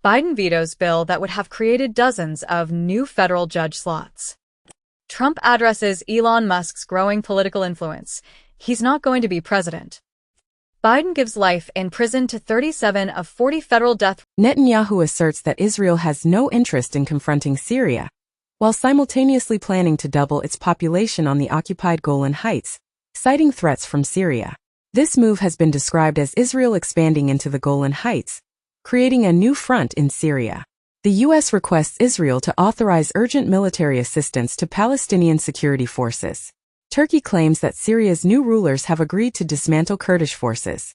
Biden vetoes bill that would have created dozens of new federal judge slots. Trump addresses Elon Musk's growing political influence. He's not going to be president. Biden gives life in prison to 37 of 40 federal death. Netanyahu asserts that Israel has no interest in confronting Syria, while simultaneously planning to double its population on the occupied Golan Heights, citing threats from Syria. This move has been described as Israel expanding into the Golan Heights, creating a new front in Syria. The U.S. requests Israel to authorize urgent military assistance to Palestinian security forces. Turkey claims that Syria's new rulers have agreed to dismantle Kurdish forces.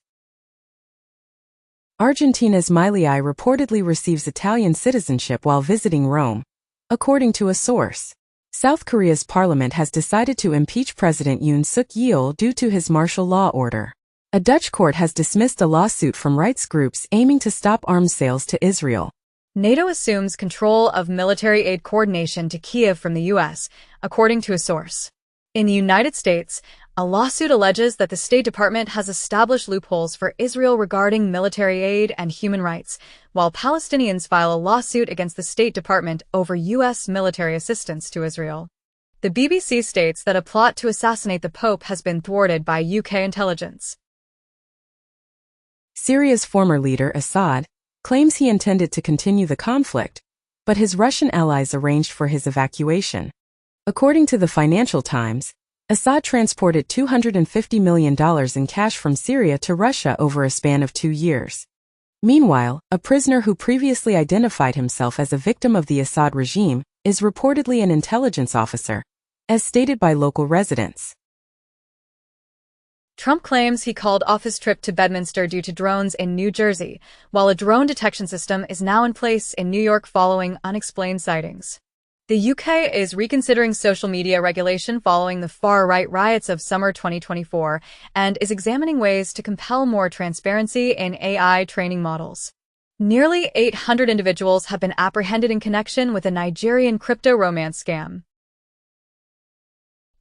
Argentina's Milei reportedly receives Italian citizenship while visiting Rome, according to a source. South Korea's parliament has decided to impeach President Yoon Suk-yeol due to his martial law order. A Dutch court has dismissed a lawsuit from rights groups aiming to stop arms sales to Israel. NATO assumes control of military aid coordination to Kyiv from the U.S., according to a source. In the United States, a lawsuit alleges that the State Department has established loopholes for Israel regarding military aid and human rights, while Palestinians file a lawsuit against the State Department over U.S. military assistance to Israel. The BBC states that a plot to assassinate the Pope has been thwarted by UK intelligence. Syria's former leader, Assad, claims he intended to continue the conflict, but his Russian allies arranged for his evacuation. According to the Financial Times, Assad transported $250 million in cash from Syria to Russia over a span of 2 years. Meanwhile, a prisoner who previously identified himself as a victim of the Assad regime is reportedly an intelligence officer, as stated by local residents. Trump claims he called off his trip to Bedminster due to drones in New Jersey, while a drone detection system is now in place in New York following unexplained sightings. The UK is reconsidering social media regulation following the far-right riots of summer 2024 and is examining ways to compel more transparency in AI training models. Nearly 800 individuals have been apprehended in connection with a Nigerian crypto romance scam.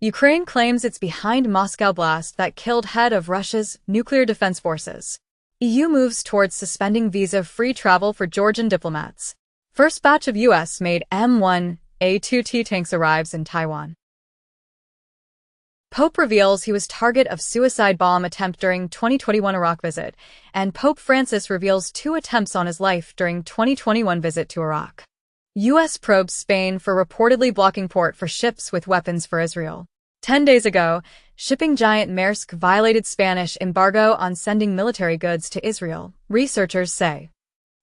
Ukraine claims it's behind Moscow blast that killed head of Russia's nuclear defense forces. EU moves towards suspending visa-free travel for Georgian diplomats. First batch of US-made M1A2T tanks arrives in Taiwan. Pope reveals he was target of suicide bomb attempt during 2021 Iraq visit, and Pope Francis reveals 2 attempts on his life during 2021 visit to Iraq. US probes Spain for reportedly blocking port for ships with weapons for Israel. 10 days ago, shipping giant Maersk violated Spanish embargo on sending military goods to Israel, researchers say.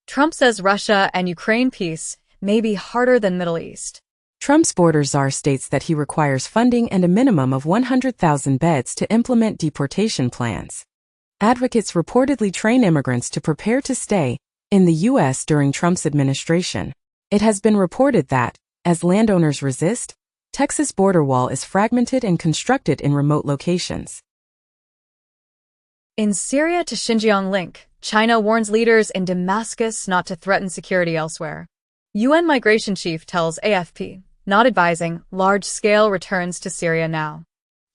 Trump says Russia and Ukraine peace may be harder than Middle East. Trump's border czar states that he requires funding and a minimum of 100,000 beds to implement deportation plans. Advocates reportedly train immigrants to prepare to stay in the U.S. during Trump's administration. It has been reported that, as landowners resist, Texas border wall is fragmented and constructed in remote locations. In Syria to Xinjiang link, China warns leaders in Damascus not to threaten security elsewhere. UN migration chief tells AFP, not advising large-scale returns to Syria now.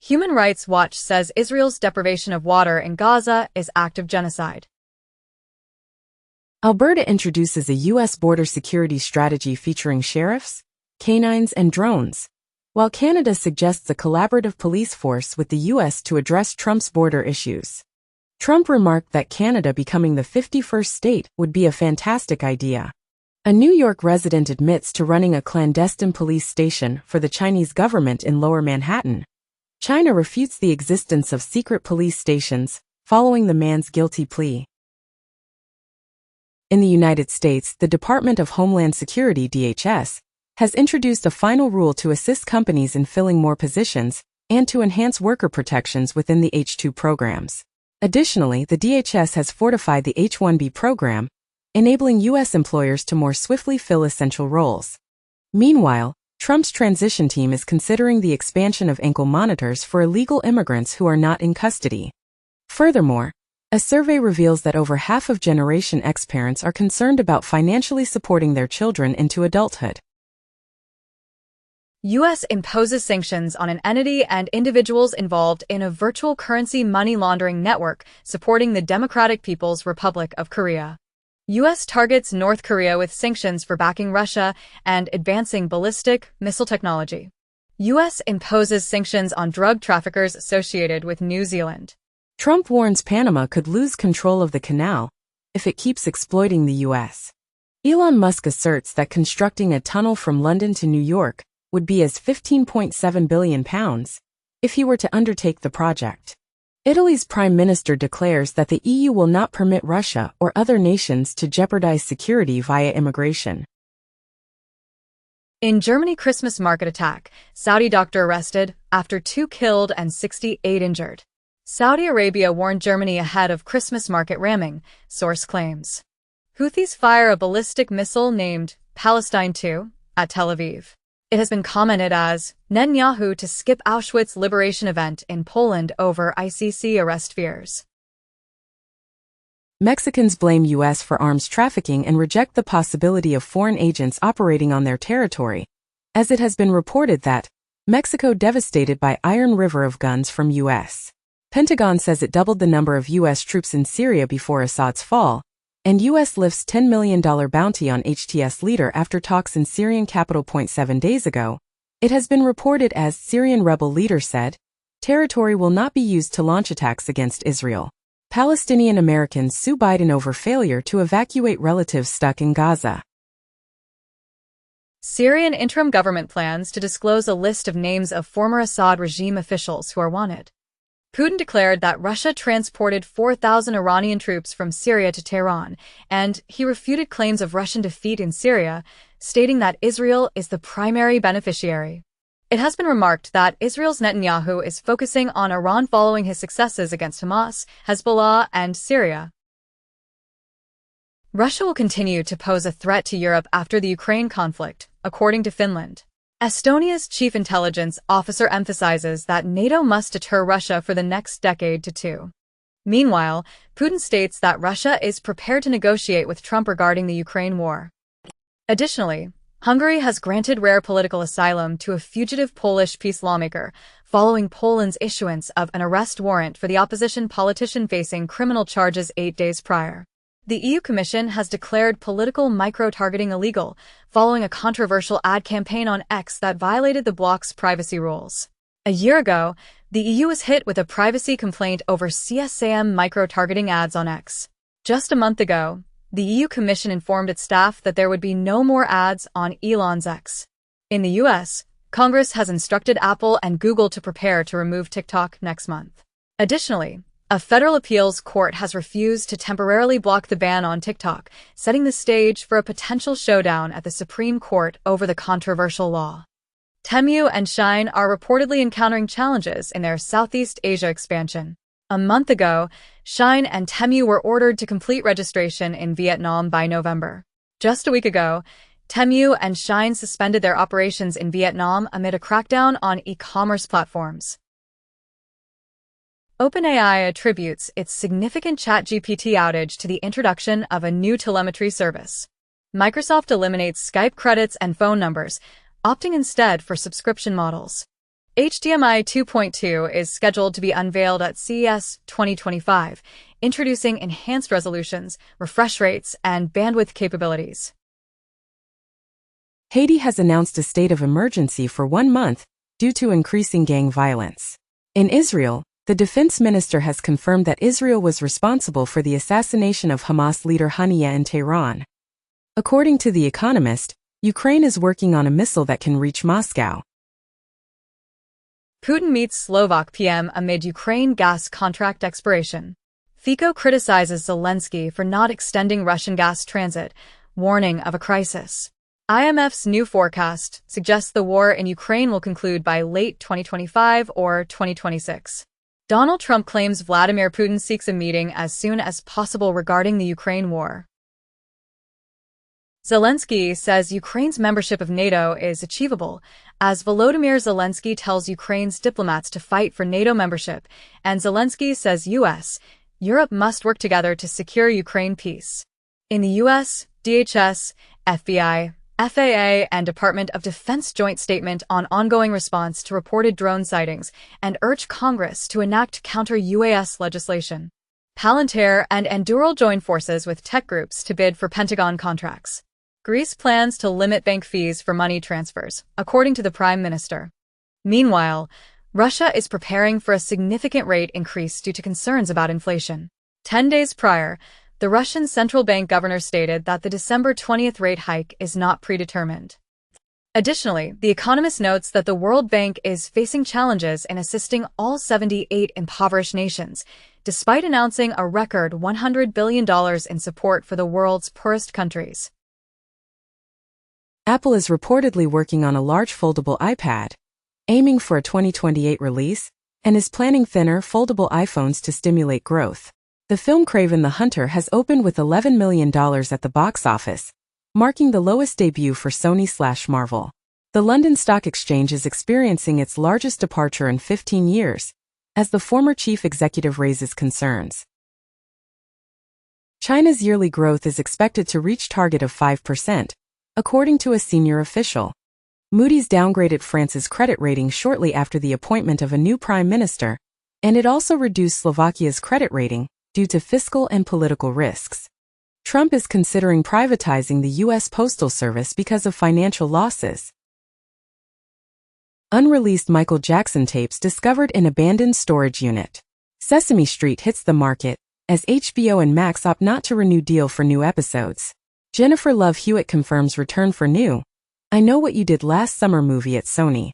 Human Rights Watch says Israel's deprivation of water in Gaza is act of genocide. Alberta introduces a U.S. border security strategy featuring sheriffs, canines, and drones, while Canada suggests a collaborative police force with the U.S. to address Trump's border issues. Trump remarked that Canada becoming the 51st state would be a fantastic idea. A New York resident admits to running a clandestine police station for the Chinese government in Lower Manhattan. China refutes the existence of secret police stations, following the man's guilty plea. In the United States, the Department of Homeland Security (DHS) has introduced a final rule to assist companies in filling more positions and to enhance worker protections within the H-2 programs. Additionally, the DHS has fortified the H-1B program, enabling U.S. employers to more swiftly fill essential roles. Meanwhile, Trump's transition team is considering the expansion of ankle monitors for illegal immigrants who are not in custody. Furthermore, a survey reveals that over half of Generation X parents are concerned about financially supporting their children into adulthood. U.S. imposes sanctions on an entity and individuals involved in a virtual currency money laundering network supporting the Democratic People's Republic of Korea. U.S. targets North Korea with sanctions for backing Russia and advancing ballistic missile technology. U.S. imposes sanctions on drug traffickers associated with New Zealand. Trump warns Panama could lose control of the canal if it keeps exploiting the U.S. Elon Musk asserts that constructing a tunnel from London to New York would be as £15.7 billion if he were to undertake the project. Italy's prime minister declares that the EU will not permit Russia or other nations to jeopardize security via immigration. In Germany, Christmas market attack, Saudi doctor arrested after 2 killed and 68 injured. Saudi Arabia warned Germany ahead of Christmas market ramming, source claims. Houthis fire a ballistic missile named Palestine 2 at Tel Aviv. It has been commented as Netanyahu to skip Auschwitz liberation event in Poland over ICC arrest fears. Mexicans blame U.S. for arms trafficking and reject the possibility of foreign agents operating on their territory, as it has been reported that Mexico devastated by iron river of guns from U.S. Pentagon says it doubled the number of U.S. troops in Syria before Assad's fall, and U.S. lifts $10 million bounty on HTS leader after talks in Syrian capital. 7 days ago, it has been reported as Syrian rebel leader said, territory will not be used to launch attacks against Israel. Palestinian Americans sue Biden over failure to evacuate relatives stuck in Gaza. Syrian interim government plans to disclose a list of names of former Assad regime officials who are wanted. Putin declared that Russia transported 4,000 Iranian troops from Syria to Tehran, and he refuted claims of Russian defeat in Syria, stating that Israel is the primary beneficiary. It has been remarked that Israel's Netanyahu is focusing on Iran following his successes against Hamas, Hezbollah, and Syria. Russia will continue to pose a threat to Europe after the Ukraine conflict, according to Finland. Estonia's chief intelligence officer emphasizes that NATO must deter Russia for the next decade to 2. Meanwhile, Putin states that Russia is prepared to negotiate with Trump regarding the Ukraine war. Additionally, Hungary has granted rare political asylum to a fugitive Polish peace lawmaker, following Poland's issuance of an arrest warrant for the opposition politician facing criminal charges 8 days prior. The EU Commission has declared political micro-targeting illegal, following a controversial ad campaign on X that violated the bloc's privacy rules. A year ago, the EU was hit with a privacy complaint over CSAM micro-targeting ads on X. Just a month ago, the EU Commission informed its staff that there would be no more ads on Elon's X. In the US, Congress has instructed Apple and Google to prepare to remove TikTok next month. Additionally, a federal appeals court has refused to temporarily block the ban on TikTok, setting the stage for a potential showdown at the Supreme Court over the controversial law. Temu and Shein are reportedly encountering challenges in their Southeast Asia expansion. A month ago, Shein and Temu were ordered to complete registration in Vietnam by November. Just a week ago, Temu and Shein suspended their operations in Vietnam amid a crackdown on e-commerce platforms. OpenAI attributes its significant ChatGPT outage to the introduction of a new telemetry service. Microsoft eliminates Skype credits and phone numbers, opting instead for subscription models. HDMI 2.2 is scheduled to be unveiled at CES 2025, introducing enhanced resolutions, refresh rates, and bandwidth capabilities. Haiti has announced a state of emergency for 1 month due to increasing gang violence. In Israel, the defense minister has confirmed that Israel was responsible for the assassination of Hamas leader Haniyeh in Tehran. According to The Economist, Ukraine is working on a missile that can reach Moscow. Putin meets Slovak PM amid Ukraine gas contract expiration. Fico criticizes Zelensky for not extending Russian gas transit, warning of a crisis. IMF's new forecast suggests the war in Ukraine will conclude by late 2025 or 2026. Donald Trump claims Vladimir Putin seeks a meeting as soon as possible regarding the Ukraine war. Zelensky says Ukraine's membership of NATO is achievable, as Volodymyr Zelensky tells Ukraine's diplomats to fight for NATO membership, and Zelensky says Europe must work together to secure Ukraine peace. In the US, DHS, FBI, FAA, and Department of Defense joint statement on ongoing response to reported drone sightings and urge Congress to enact counter-UAS legislation. Palantir and Anduril join forces with tech groups to bid for Pentagon contracts. Greece plans to limit bank fees for money transfers, according to the Prime Minister. Meanwhile, Russia is preparing for a significant rate increase due to concerns about inflation. 10 days prior, the Russian central bank governor stated that the December 20th rate hike is not predetermined. Additionally, The Economist notes that the World Bank is facing challenges in assisting all 78 impoverished nations, despite announcing a record $100 billion in support for the world's poorest countries. Apple is reportedly working on a large foldable iPad, aiming for a 2028 release, and is planning thinner, foldable iPhones to stimulate growth. The film Kraven the Hunter has opened with $11 million at the box office, marking the lowest debut for Sony/Marvel. The London Stock Exchange is experiencing its largest departure in 15 years, as the former chief executive raises concerns. China's yearly growth is expected to reach target of 5%, according to a senior official. Moody's downgraded France's credit rating shortly after the appointment of a new prime minister, and it also reduced Slovakia's credit rating due to fiscal and political risks. Trump is considering privatizing the U.S. Postal Service because of financial losses. Unreleased Michael Jackson tapes discovered in abandoned storage unit. Sesame Street hits the market, as HBO and Max opt not to renew deal for new episodes. Jennifer Love Hewitt confirms return for new I Know What You Did Last Summer movie at Sony.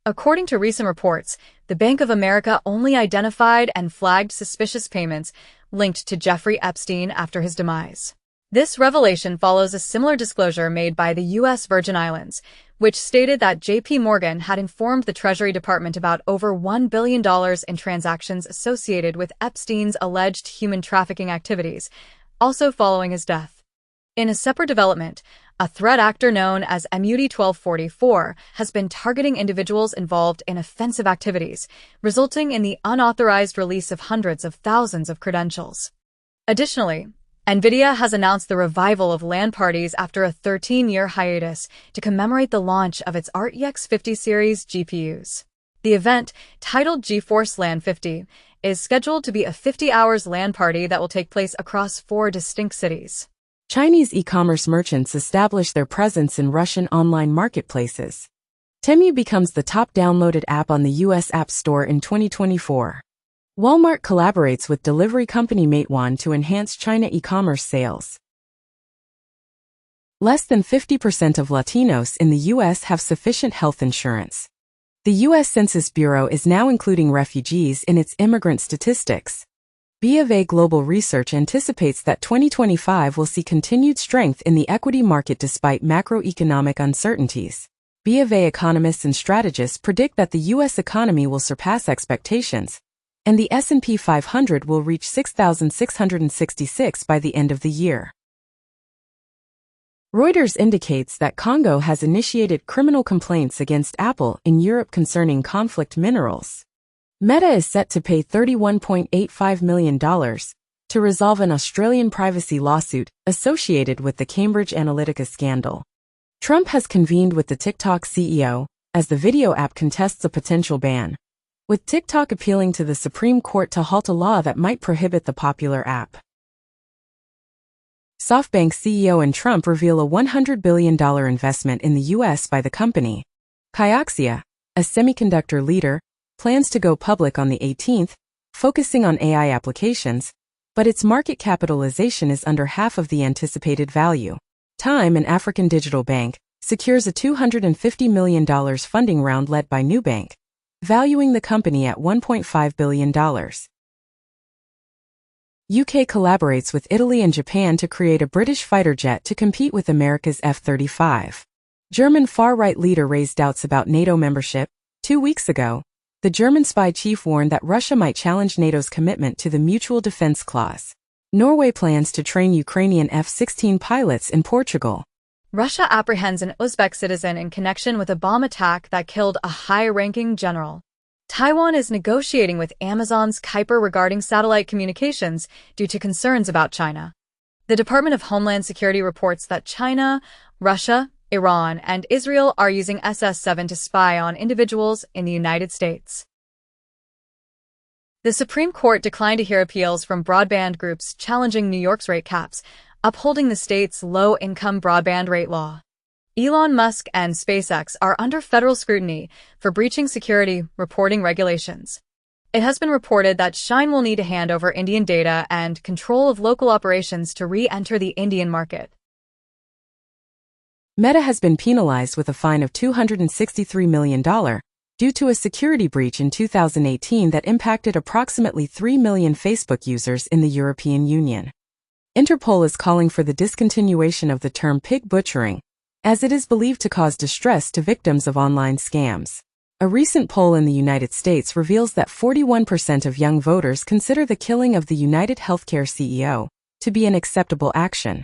According to recent reports, the Bank of America only identified and flagged suspicious payments linked to Jeffrey Epstein after his demise. This revelation follows a similar disclosure made by the U.S. Virgin Islands, which stated that J.P. Morgan had informed the Treasury Department about over $1 billion in transactions associated with Epstein's alleged human trafficking activities, also following his death. In a separate development, a threat actor known as MUD-1244 has been targeting individuals involved in offensive activities, resulting in the unauthorized release of hundreds of thousands of credentials. Additionally, NVIDIA has announced the revival of LAN parties after a 13-year hiatus to commemorate the launch of its RTX 50 series GPUs. The event, titled GeForce LAN 50, is scheduled to be a 50-hour LAN party that will take place across 4 distinct cities. Chinese e-commerce merchants establish their presence in Russian online marketplaces. Temu becomes the top downloaded app on the U.S. App Store in 2024. Walmart collaborates with delivery company Meituan to enhance China e-commerce sales. Less than 50% of Latinos in the U.S. have sufficient health insurance. The U.S. Census Bureau is now including refugees in its immigrant statistics. BofA Global Research anticipates that 2025 will see continued strength in the equity market despite macroeconomic uncertainties. BofA economists and strategists predict that the U.S. economy will surpass expectations, and the S&P 500 will reach 6,666 by the end of the year. Reuters indicates that Congo has initiated criminal complaints against Apple in Europe concerning conflict minerals. Meta is set to pay $31.85 million to resolve an Australian privacy lawsuit associated with the Cambridge Analytica scandal. Trump has convened with the TikTok CEO as the video app contests a potential ban, with TikTok appealing to the Supreme Court to halt a law that might prohibit the popular app. SoftBank CEO and Trump reveal a $100 billion investment in the U.S. by the company. Kioxia, a semiconductor leader, plans to go public on the 18th, focusing on AI applications, but its market capitalization is under half of the anticipated value. Time, an African digital bank, secures a $250 million funding round led by Nubank, valuing the company at $1.5 billion. UK collaborates with Italy and Japan to create a British fighter jet to compete with America's F-35. German far-right leader raised doubts about NATO membership. 2 weeks ago, the German spy chief warned that Russia might challenge NATO's commitment to the Mutual Defense Clause. Norway plans to train Ukrainian F-16 pilots in Portugal. Russia apprehends an Uzbek citizen in connection with a bomb attack that killed a high-ranking general. Taiwan is negotiating with Amazon's Kuiper regarding satellite communications due to concerns about China. The Department of Homeland Security reports that China, Russia, Iran, and Israel are using SS-7 to spy on individuals in the United States. The Supreme Court declined to hear appeals from broadband groups challenging New York's rate caps, upholding the state's low-income broadband rate law. Elon Musk and SpaceX are under federal scrutiny for breaching security reporting regulations. It has been reported that Shine will need to hand over Indian data and control of local operations to re-enter the Indian market. Meta has been penalized with a fine of $263 million due to a security breach in 2018 that impacted approximately 3 million Facebook users in the European Union. Interpol is calling for the discontinuation of the term pig butchering, as it is believed to cause distress to victims of online scams. A recent poll in the United States reveals that 41% of young voters consider the killing of the United Healthcare CEO to be an acceptable action.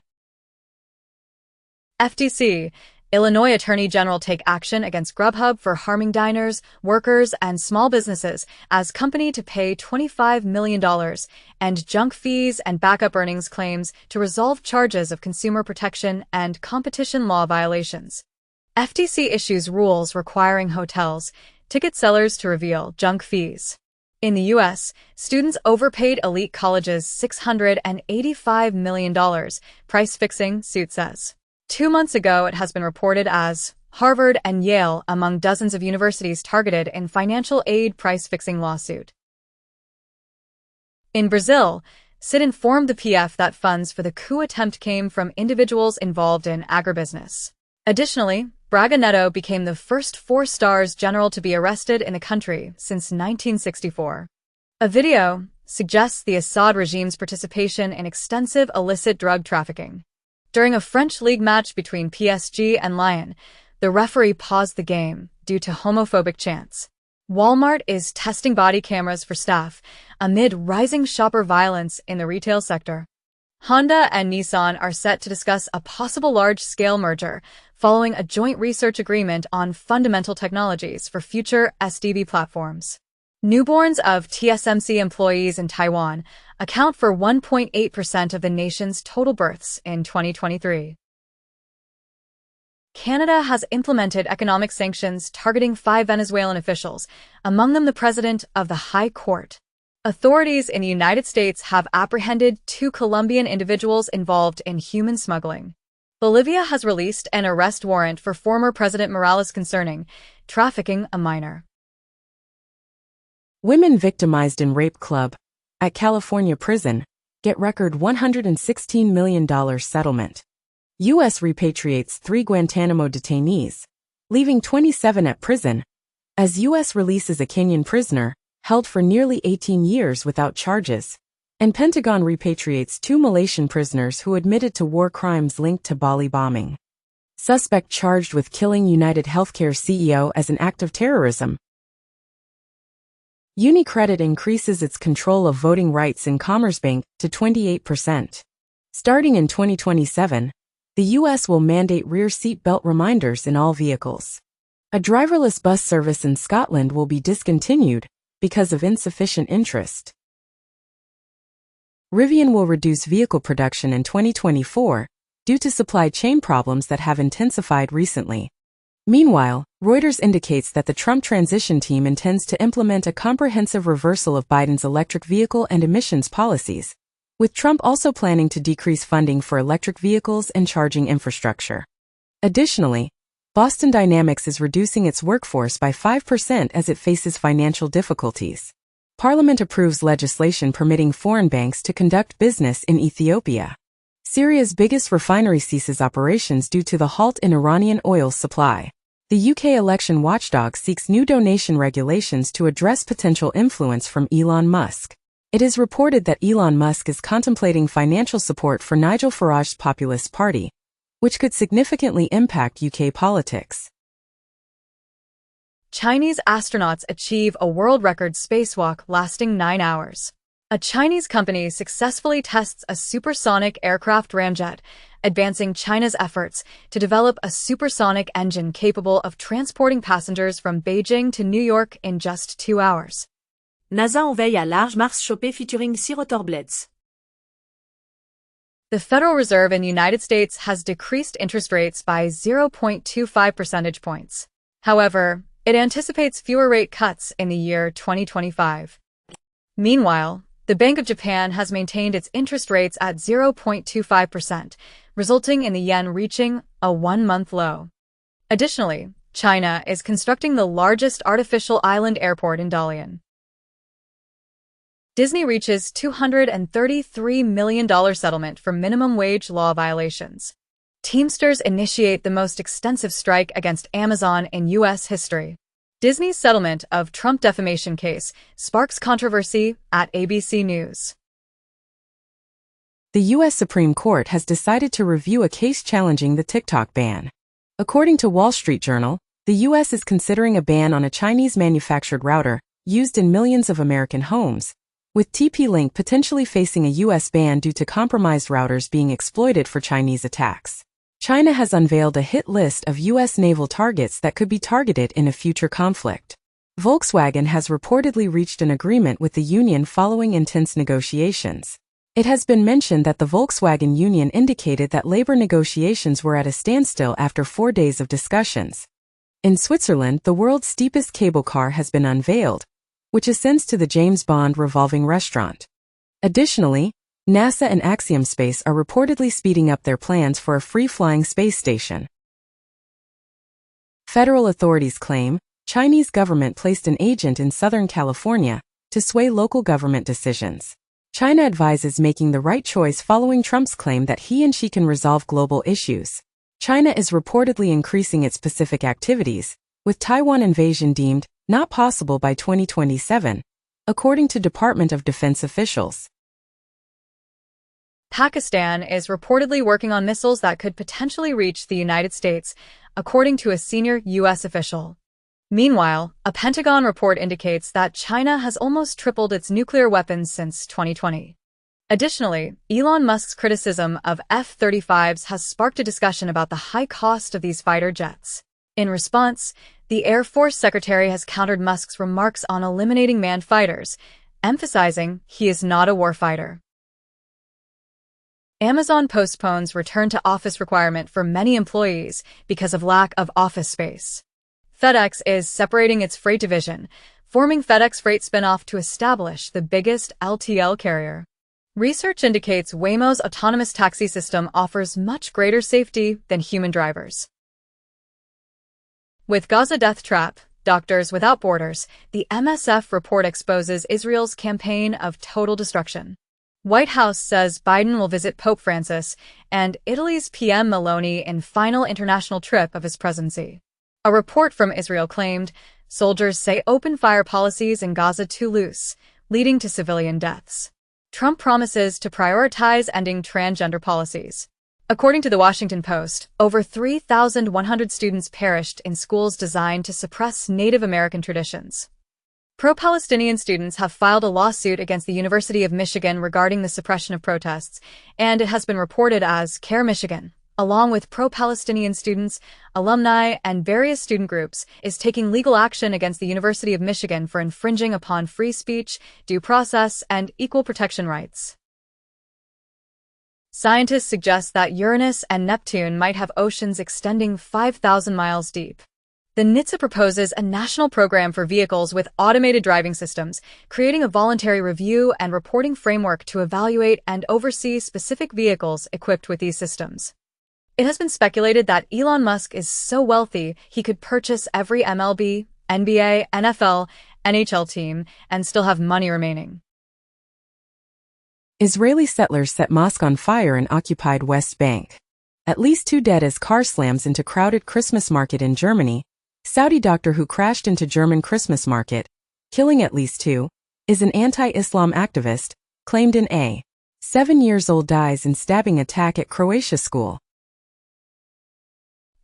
FTC, Illinois Attorney General take action against Grubhub for harming diners, workers, and small businesses as company to pay $25 million and junk fees and backup earnings claims to resolve charges of consumer protection and competition law violations. FTC issues rules requiring hotels, ticket sellers to reveal junk fees. In the U.S., students overpaid elite colleges $685 million, price-fixing, suit says. 2 months ago, it has been reported as Harvard and Yale among dozens of universities targeted in financial aid price-fixing lawsuit. In Brazil, CID informed the PF that funds for the coup attempt came from individuals involved in agribusiness. Additionally, Braga Neto became the first 4-stars general to be arrested in the country since 1964. A video suggests the Assad regime's participation in extensive illicit drug trafficking. During a French league match between PSG and Lyon, the referee paused the game due to homophobic chants. Walmart is testing body cameras for staff amid rising shopper violence in the retail sector. Honda and Nissan are set to discuss a possible large-scale merger following a joint research agreement on fundamental technologies for future SDV platforms. Newborns of TSMC employees in Taiwan account for 1.8% of the nation's total births in 2023. Canada has implemented economic sanctions targeting 5 Venezuelan officials, among them the president of the High Court. Authorities in the United States have apprehended 2 Colombian individuals involved in human smuggling. Bolivia has released an arrest warrant for former President Morales concerning trafficking a minor. Women victimized in rape club at California prison get record $116 million settlement. U.S. repatriates 3 Guantanamo detainees, leaving 27 at prison, as U.S. releases a Kenyan prisoner held for nearly 18 years without charges, and Pentagon repatriates 2 Malaysian prisoners who admitted to war crimes linked to Bali bombing. Suspect charged with killing United Healthcare CEO as an act of terrorism. UniCredit increases its control of voting rights in Commerzbank to 28%. Starting in 2027, the U.S. will mandate rear seat belt reminders in all vehicles. A driverless bus service in Scotland will be discontinued because of insufficient interest. Rivian will reduce vehicle production in 2024 due to supply chain problems that have intensified recently. Meanwhile, Reuters indicates that the Trump transition team intends to implement a comprehensive reversal of Biden's electric vehicle and emissions policies, with Trump also planning to decrease funding for electric vehicles and charging infrastructure. Additionally, Boston Dynamics is reducing its workforce by 5% as it faces financial difficulties. Parliament approves legislation permitting foreign banks to conduct business in Ethiopia. Syria's biggest refinery ceases operations due to the halt in Iranian oil supply. The UK election watchdog seeks new donation regulations to address potential influence from Elon Musk. It is reported that Elon Musk is contemplating financial support for Nigel Farage's Populist Party, which could significantly impact UK politics. Chinese astronauts achieve a world record spacewalk lasting 9 hours. A Chinese company successfully tests a supersonic aircraft ramjet, advancing China's efforts to develop a supersonic engine capable of transporting passengers from Beijing to New York in just 2 hours. NASA enveille à large Mars chopé featuring 6 rotorblades. The Federal Reserve in the United States has decreased interest rates by 0.25 percentage points. However, it anticipates fewer rate cuts in the year 2025. Meanwhile, the Bank of Japan has maintained its interest rates at 0.25%, resulting in the yen reaching a one-month low. Additionally, China is constructing the largest artificial island airport in Dalian. Disney reaches $233 million settlement for minimum wage law violations. Teamsters initiate the most extensive strike against Amazon in U.S. history. Disney's settlement of Trump defamation case sparks controversy at ABC News. The U.S. Supreme Court has decided to review a case challenging the TikTok ban. According to Wall Street Journal, the U.S. is considering a ban on a Chinese-manufactured router used in millions of American homes, with TP-Link potentially facing a U.S. ban due to compromised routers being exploited for Chinese attacks. China has unveiled a hit list of U.S. naval targets that could be targeted in a future conflict. Volkswagen has reportedly reached an agreement with the union following intense negotiations. It has been mentioned that the Volkswagen union indicated that labor negotiations were at a standstill after 4 days of discussions. In Switzerland, the world's steepest cable car has been unveiled, which ascends to the James Bond revolving restaurant. Additionally, NASA and Axiom Space are reportedly speeding up their plans for a free-flying space station. Federal authorities claim Chinese government placed an agent in Southern California to sway local government decisions. China advises making the right choice following Trump's claim that he and she can resolve global issues. China is reportedly increasing its Pacific activities, with Taiwan invasion deemed not possible by 2027, according to Department of Defense officials. Pakistan is reportedly working on missiles that could potentially reach the United States, according to a senior U.S. official. Meanwhile, a Pentagon report indicates that China has almost tripled its nuclear weapons since 2020. Additionally, Elon Musk's criticism of F-35s has sparked a discussion about the high cost of these fighter jets. In response, the Air Force Secretary has countered Musk's remarks on eliminating manned fighters, emphasizing he is not a warfighter. Amazon postpones return-to-office requirement for many employees because of lack of office space. FedEx is separating its freight division, forming FedEx Freight spinoff to establish the biggest LTL carrier. Research indicates Waymo's autonomous taxi system offers much greater safety than human drivers. With Gaza death trap, Doctors Without Borders, the MSF report exposes Israel's campaign of total destruction. White House says Biden will visit Pope Francis and Italy's PM Meloni in final international trip of his presidency. A report from Israel claimed soldiers say open-fire policies in Gaza too loose, leading to civilian deaths. Trump promises to prioritize ending transgender policies. According to the Washington Post, over 3,100 students perished in schools designed to suppress Native American traditions. Pro-Palestinian students have filed a lawsuit against the University of Michigan regarding the suppression of protests, and it has been reported as Care Michigan, along with pro-Palestinian students, alumni, and various student groups, is taking legal action against the University of Michigan for infringing upon free speech, due process, and equal protection rights. Scientists suggest that Uranus and Neptune might have oceans extending 5,000 miles deep. The NHTSA proposes a national program for vehicles with automated driving systems, creating a voluntary review and reporting framework to evaluate and oversee specific vehicles equipped with these systems. It has been speculated that Elon Musk is so wealthy he could purchase every MLB, NBA, NFL, NHL team and still have money remaining. Israeli settlers set mosque on fire in occupied West Bank. At least 2 dead as car slams into crowded Christmas market in Germany. Saudi doctor who crashed into German Christmas market, killing at least 2, is an anti-Islam activist, claimed in a 7-year-old dies in stabbing attack at Croatia school.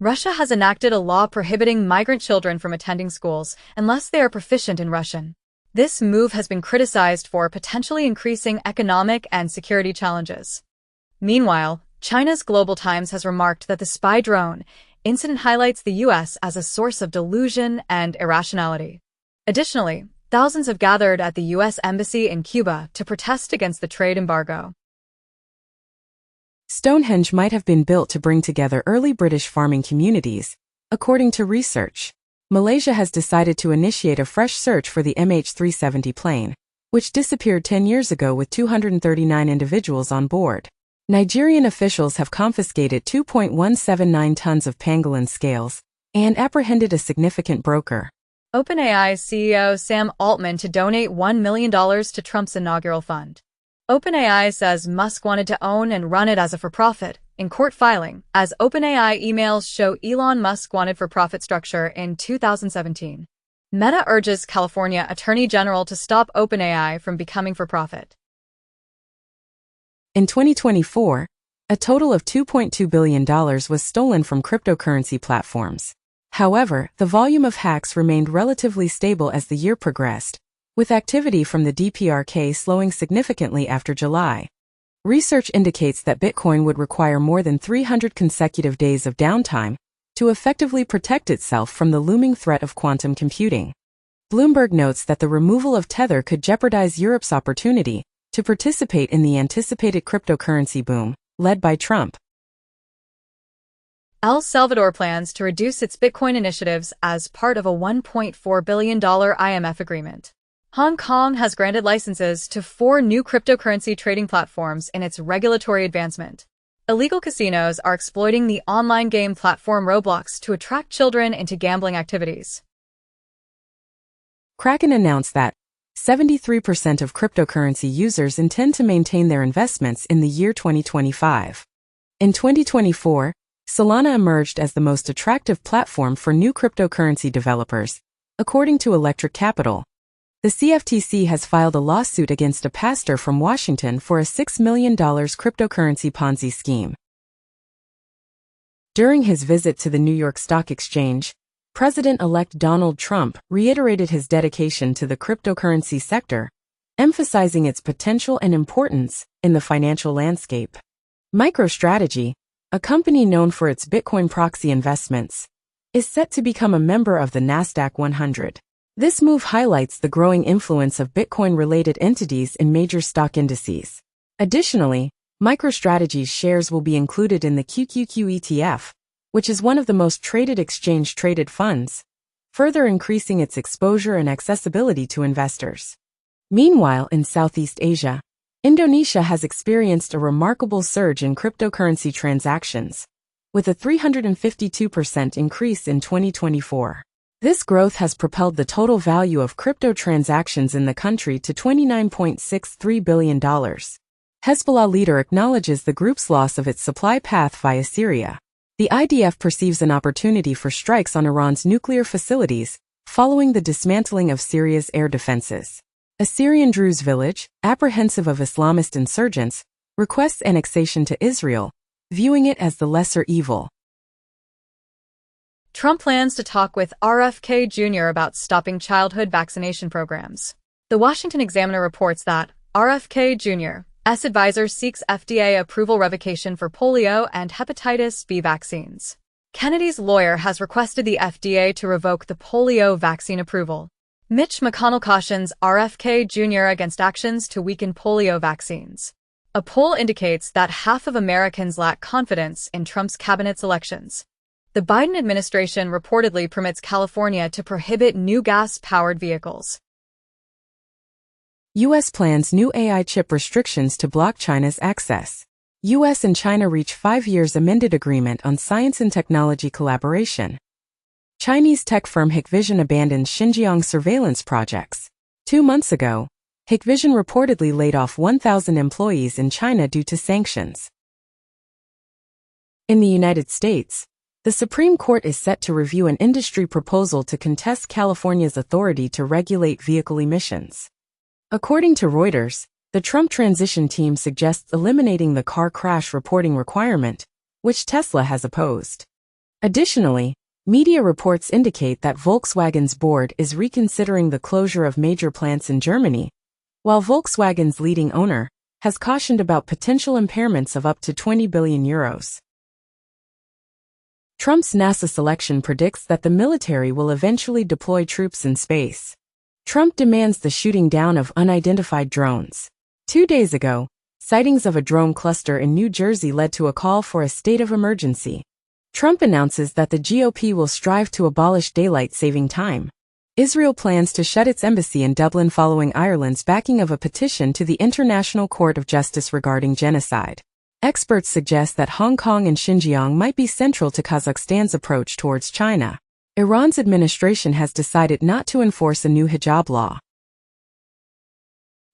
Russia has enacted a law prohibiting migrant children from attending schools unless they are proficient in Russian. This move has been criticized for potentially increasing economic and security challenges. Meanwhile, China's Global Times has remarked that the spy drone incident highlights the U.S. as a source of delusion and irrationality. Additionally, thousands have gathered at the U.S. Embassy in Cuba to protest against the trade embargo. Stonehenge might have been built to bring together early British farming communities, according to research. Malaysia has decided to initiate a fresh search for the MH370 plane, which disappeared 10 years ago with 239 individuals on board. Nigerian officials have confiscated 2.179 tons of pangolin scales and apprehended a significant broker. OpenAI CEO Sam Altman to donate $1 million to Trump's inaugural fund. OpenAI says Musk wanted to own and run it as a for-profit, in court filing, as OpenAI emails show Elon Musk wanted for-profit structure in 2017. Meta urges California Attorney General to stop OpenAI from becoming for-profit. In 2024, a total of $2.2 billion was stolen from cryptocurrency platforms. However, the volume of hacks remained relatively stable as the year progressed, with activity from the DPRK slowing significantly after July. Research indicates that Bitcoin would require more than 300 consecutive days of downtime to effectively protect itself from the looming threat of quantum computing. Bloomberg notes that the removal of Tether could jeopardize Europe's opportunity to participate in the anticipated cryptocurrency boom, led by Trump. El Salvador plans to reduce its Bitcoin initiatives as part of a $1.4 billion IMF agreement. Hong Kong has granted licenses to 4 new cryptocurrency trading platforms in its regulatory advancement. Illegal casinos are exploiting the online game platform Roblox to attract children into gambling activities. Kraken announced that 73% of cryptocurrency users intend to maintain their investments in the year 2025. In 2024, Solana emerged as the most attractive platform for new cryptocurrency developers, according to Electric Capital. The CFTC has filed a lawsuit against a pastor from Washington for a $6 million cryptocurrency Ponzi scheme. During his visit to the New York Stock Exchange, President-elect Donald Trump reiterated his dedication to the cryptocurrency sector, emphasizing its potential and importance in the financial landscape. MicroStrategy, a company known for its Bitcoin proxy investments, is set to become a member of the Nasdaq 100. This move highlights the growing influence of Bitcoin-related entities in major stock indices. Additionally, MicroStrategy's shares will be included in the QQQ ETF, which is one of the most traded exchange-traded funds, further increasing its exposure and accessibility to investors. Meanwhile, in Southeast Asia, Indonesia has experienced a remarkable surge in cryptocurrency transactions, with a 352% increase in 2024. This growth has propelled the total value of crypto transactions in the country to $29.63 billion. Hezbollah leader acknowledges the group's loss of its supply path via Syria. The IDF perceives an opportunity for strikes on Iran's nuclear facilities, following the dismantling of Syria's air defenses. A Syrian Druze village, apprehensive of Islamist insurgents, requests annexation to Israel, viewing it as the lesser evil. Trump plans to talk with RFK Jr. about stopping childhood vaccination programs. The Washington Examiner reports that RFK Jr.'s advisor seeks FDA approval revocation for polio and hepatitis B vaccines. Kennedy's lawyer has requested the FDA to revoke the polio vaccine approval. Mitch McConnell cautions RFK Jr. against actions to weaken polio vaccines. A poll indicates that half of Americans lack confidence in Trump's cabinet's elections. The Biden administration reportedly permits California to prohibit new gas-powered vehicles. U.S. plans new AI chip restrictions to block China's access. U.S. and China reach 5 years amended agreement on science and technology collaboration. Chinese tech firm Hikvision abandons Xinjiang surveillance projects. 2 months ago, Hikvision reportedly laid off 1,000 employees in China due to sanctions. In the United States, the Supreme Court is set to review an industry proposal to contest California's authority to regulate vehicle emissions. According to Reuters, the Trump transition team suggests eliminating the car crash reporting requirement, which Tesla has opposed. Additionally, media reports indicate that Volkswagen's board is reconsidering the closure of major plants in Germany, while Volkswagen's leading owner has cautioned about potential impairments of up to €20 billion. Trump's NASA selection predicts that the military will eventually deploy troops in space. Trump demands the shooting down of unidentified drones. 2 days ago, sightings of a drone cluster in New Jersey led to a call for a state of emergency. Trump announces that the GOP will strive to abolish daylight saving time. Israel plans to shut its embassy in Dublin following Ireland's backing of a petition to the International Court of Justice regarding genocide. Experts suggest that Hong Kong and Xinjiang might be central to Kazakhstan's approach towards China. Iran's administration has decided not to enforce a new hijab law.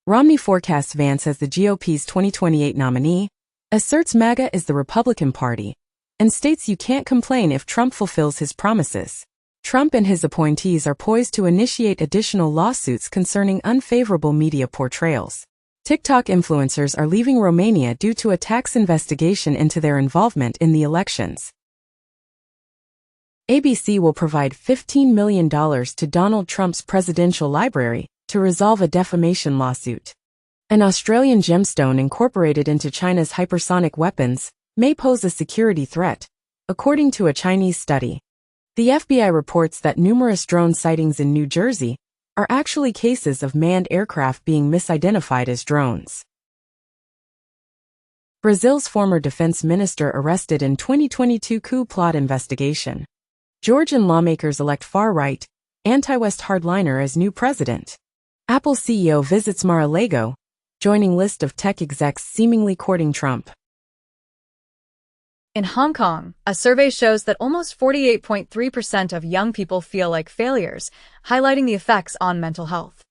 Romney forecasts Vance as the GOP's 2028 nominee, asserts MAGA is the Republican Party, and states you can't complain if Trump fulfills his promises. Trump and his appointees are poised to initiate additional lawsuits concerning unfavorable media portrayals. TikTok influencers are leaving Romania due to a tax investigation into their involvement in the elections. ABC will provide $15 million to Donald Trump's presidential library to resolve a defamation lawsuit. An Australian gemstone incorporated into China's hypersonic weapons may pose a security threat, according to a Chinese study. The FBI reports that numerous drone sightings in New Jersey are actually cases of manned aircraft being misidentified as drones. Brazil's former defense minister arrested in 2022 coup plot investigation. Georgian lawmakers elect far-right, anti-West hardliner as new president. Apple CEO visits Mar-a-Lago, joining list of tech execs seemingly courting Trump. In Hong Kong, a survey shows that almost 48.3% of young people feel like failures, highlighting the effects on mental health.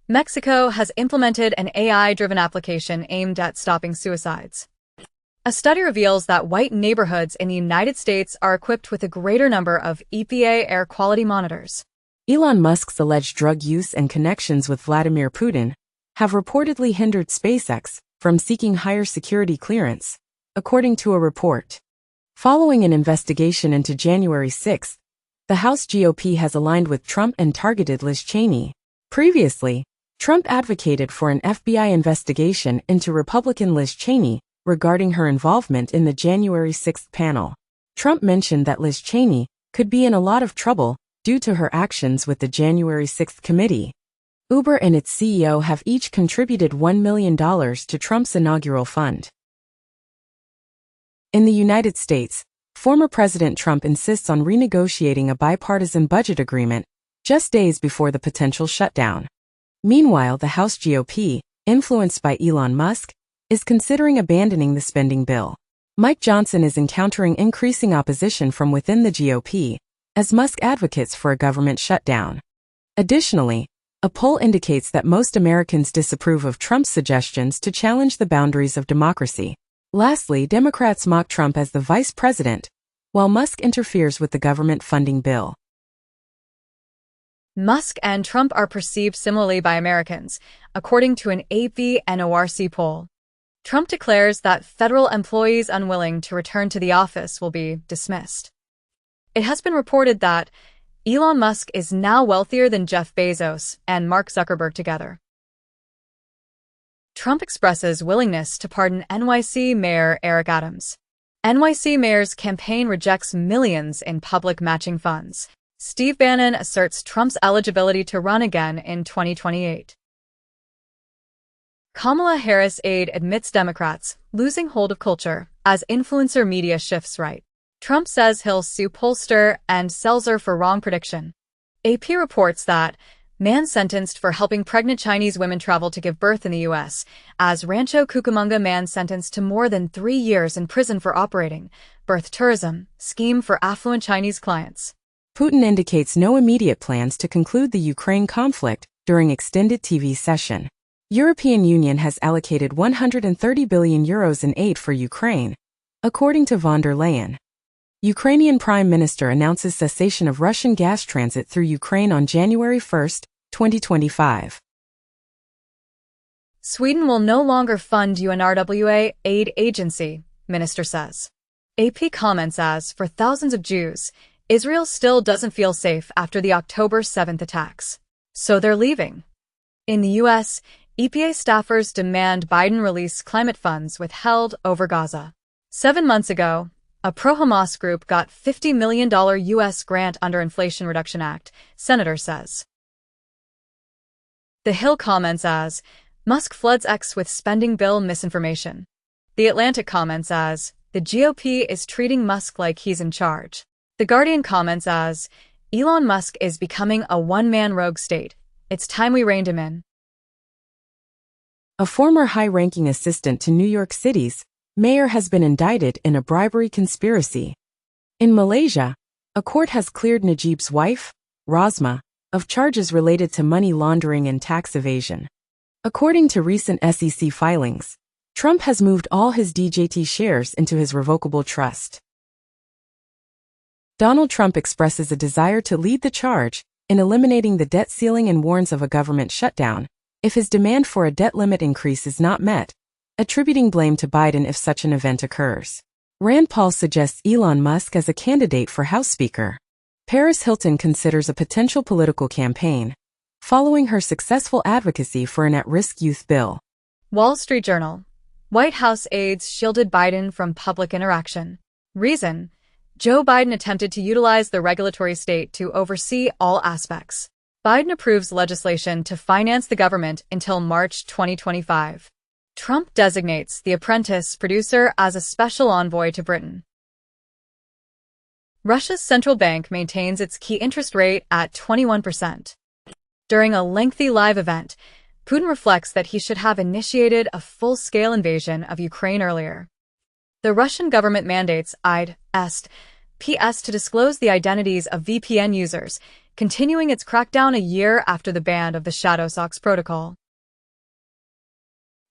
Mexico has implemented an AI-driven application aimed at stopping suicides. A study reveals that white neighborhoods in the United States are equipped with a greater number of EPA air quality monitors. Elon Musk's alleged drug use and connections with Vladimir Putin have reportedly hindered SpaceX from seeking higher security clearance, according to a report. Following an investigation into January 6, the House GOP has aligned with Trump and targeted Liz Cheney. Previously, Trump advocated for an FBI investigation into Republican Liz Cheney regarding her involvement in the January 6 panel. Trump mentioned that Liz Cheney could be in a lot of trouble due to her actions with the January 6 committee. Uber and its CEO have each contributed $1 million to Trump's inaugural fund. In the United States, former President Trump insists on renegotiating a bipartisan budget agreement just days before the potential shutdown. Meanwhile, the House GOP, influenced by Elon Musk, is considering abandoning the spending bill. Mike Johnson is encountering increasing opposition from within the GOP, as Musk advocates for a government shutdown. Additionally, a poll indicates that most Americans disapprove of Trump's suggestions to challenge the boundaries of democracy. Lastly, Democrats mock Trump as the vice president, while Musk interferes with the government funding bill. Musk and Trump are perceived similarly by Americans, according to an AP-NORC poll. Trump declares that federal employees unwilling to return to the office will be dismissed. It has been reported that Elon Musk is now wealthier than Jeff Bezos and Mark Zuckerberg together. Trump expresses willingness to pardon NYC Mayor Eric Adams. NYC Mayor's campaign rejects millions in public matching funds. Steve Bannon asserts Trump's eligibility to run again in 2028. Kamala Harris aide admits Democrats losing hold of culture as influencer media shifts right. Trump says he'll sue pollster and Seltzer for wrong prediction. AP reports that man sentenced for helping pregnant Chinese women travel to give birth in the U.S., as Rancho Cucamonga man sentenced to more than 3 years in prison for operating birth tourism scheme for affluent Chinese clients. Putin indicates no immediate plans to conclude the Ukraine conflict during extended TV session. European Union has allocated 130 billion euros in aid for Ukraine, according to von der Leyen. Ukrainian Prime Minister announces cessation of Russian gas transit through Ukraine on January 1, 2025. Sweden will no longer fund UNRWA aid agency, minister says. AP comments as, for thousands of Jews, Israel still doesn't feel safe after the October 7th attacks. So they're leaving. In the U.S., EPA staffers demand Biden release climate funds withheld over Gaza. 7 months ago, a pro-Hamas group got $50 million U.S. grant under Inflation Reduction Act, senator says. The Hill comments as, Musk floods X with spending bill misinformation. The Atlantic comments as, the GOP is treating Musk like he's in charge. The Guardian comments as, Elon Musk is becoming a one-man rogue state. It's time we reined him in. A former high-ranking assistant to New York City's mayor has been indicted in a bribery conspiracy. In Malaysia, a court has cleared Najib's wife, Rosma, of charges related to money laundering and tax evasion. According to recent SEC filings, Trump has moved all his DJT shares into his revocable trust. Donald Trump expresses a desire to lead the charge in eliminating the debt ceiling and warns of a government shutdown if his demand for a debt limit increase is not met, attributing blame to Biden if such an event occurs. Rand Paul suggests Elon Musk as a candidate for House Speaker. Paris Hilton considers a potential political campaign, following her successful advocacy for an at-risk youth bill. Wall Street Journal. White House aides shielded Biden from public interaction. Reason: Joe Biden attempted to utilize the regulatory state to oversee all aspects. Biden approves legislation to finance the government until March 2025. Trump designates The Apprentice producer as a special envoy to Britain. Russia's central bank maintains its key interest rate at 21%. During a lengthy live event, Putin reflects that he should have initiated a full-scale invasion of Ukraine earlier. The Russian government mandates IDS to disclose the identities of VPN users, continuing its crackdown a year after the ban of the ShadowSox protocol.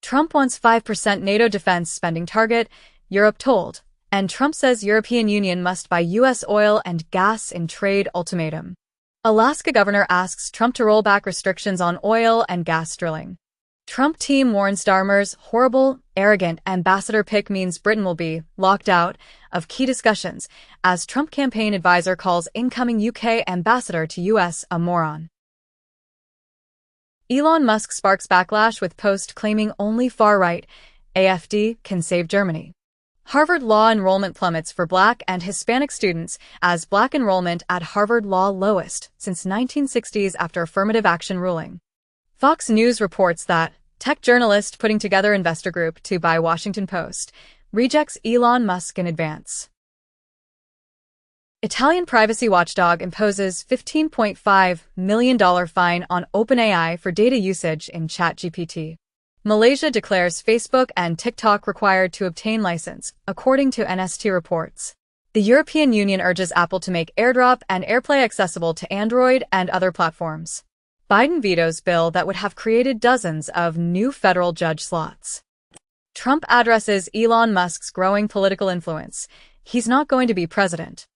Trump wants 5% NATO defense spending target, Europe told, and Trump says European Union must buy U.S. oil and gas in trade ultimatum. Alaska governor asks Trump to roll back restrictions on oil and gas drilling. Trump team warns Starmer's horrible, arrogant ambassador pick means Britain will be locked out of key discussions, as Trump campaign advisor calls incoming UK ambassador to US a moron. Elon Musk sparks backlash with post claiming only far-right AfD can save Germany. Harvard Law enrollment plummets for Black and Hispanic students as Black enrollment at Harvard Law lowest since 1960s after affirmative action ruling. Fox News reports that tech journalist putting together investor group to buy Washington Post rejects Elon Musk in advance. Italian privacy watchdog imposes $15.5 million fine on OpenAI for data usage in ChatGPT. Malaysia declares Facebook and TikTok required to obtain license, according to NST reports. The European Union urges Apple to make AirDrop and AirPlay accessible to Android and other platforms. Biden vetoes bill that would have created dozens of new federal judge slots. Trump addresses Elon Musk's growing political influence. He's not going to be president.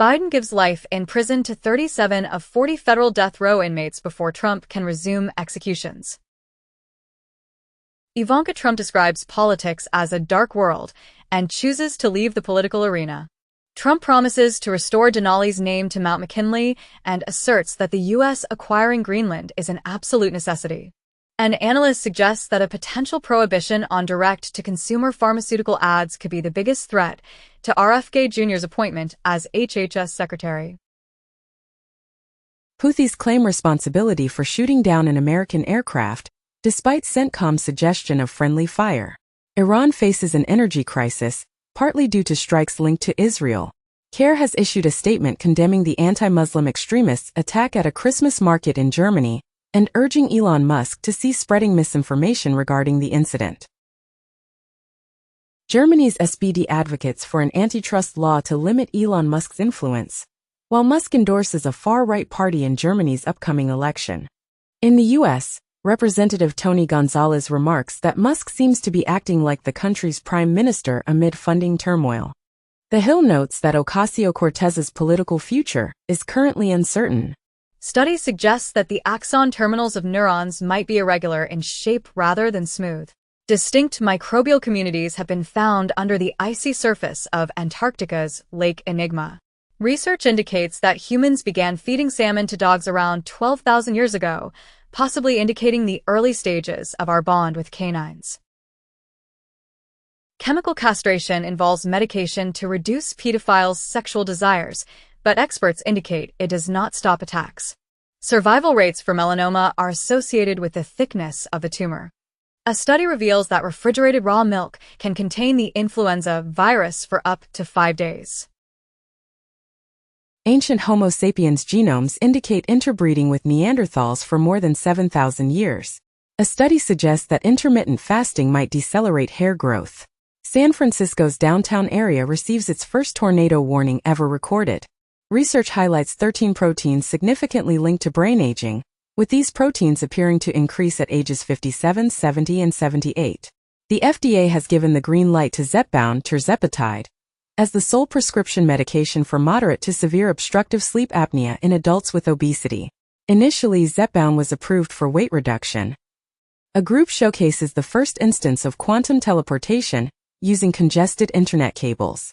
Biden gives life in prison to 37 of 40 federal death row inmates before Trump can resume executions. Ivanka Trump describes politics as a dark world and chooses to leave the political arena. Trump promises to restore Denali's name to Mount McKinley and asserts that the U.S. acquiring Greenland is an absolute necessity. An analyst suggests that a potential prohibition on direct-to-consumer pharmaceutical ads could be the biggest threat to RFK Jr.'s appointment as HHS Secretary. Houthis claim responsibility for shooting down an American aircraft, despite CENTCOM's suggestion of friendly fire. Iran faces an energy crisis, partly due to strikes linked to Israel. CARE has issued a statement condemning the anti-Muslim extremists' attack at a Christmas market in Germany and urging Elon Musk to cease spreading misinformation regarding the incident. Germany's SPD advocates for an antitrust law to limit Elon Musk's influence, while Musk endorses a far-right party in Germany's upcoming election. In the U.S., Representative Tony Gonzalez remarks that Musk seems to be acting like the country's prime minister amid funding turmoil. The Hill notes that Ocasio-Cortez's political future is currently uncertain. Studies suggest that the axon terminals of neurons might be irregular in shape rather than smooth. Distinct microbial communities have been found under the icy surface of Antarctica's Lake Enigma. Research indicates that humans began feeding salmon to dogs around 12,000 years ago, possibly indicating the early stages of our bond with canines. Chemical castration involves medication to reduce pedophiles' sexual desires, but experts indicate it does not stop attacks. Survival rates for melanoma are associated with the thickness of the tumor. A study reveals that refrigerated raw milk can contain the influenza virus for up to 5 days. Ancient Homo sapiens genomes indicate interbreeding with Neanderthals for more than 7,000 years. A study suggests that intermittent fasting might decelerate hair growth. San Francisco's downtown area receives its first tornado warning ever recorded. Research highlights 13 proteins significantly linked to brain aging, with these proteins appearing to increase at ages 57, 70, and 78. The FDA has given the green light to Zepbound tirzepatide as the sole prescription medication for moderate to severe obstructive sleep apnea in adults with obesity. Initially, Zepbound was approved for weight reduction. A group showcases the first instance of quantum teleportation using congested internet cables.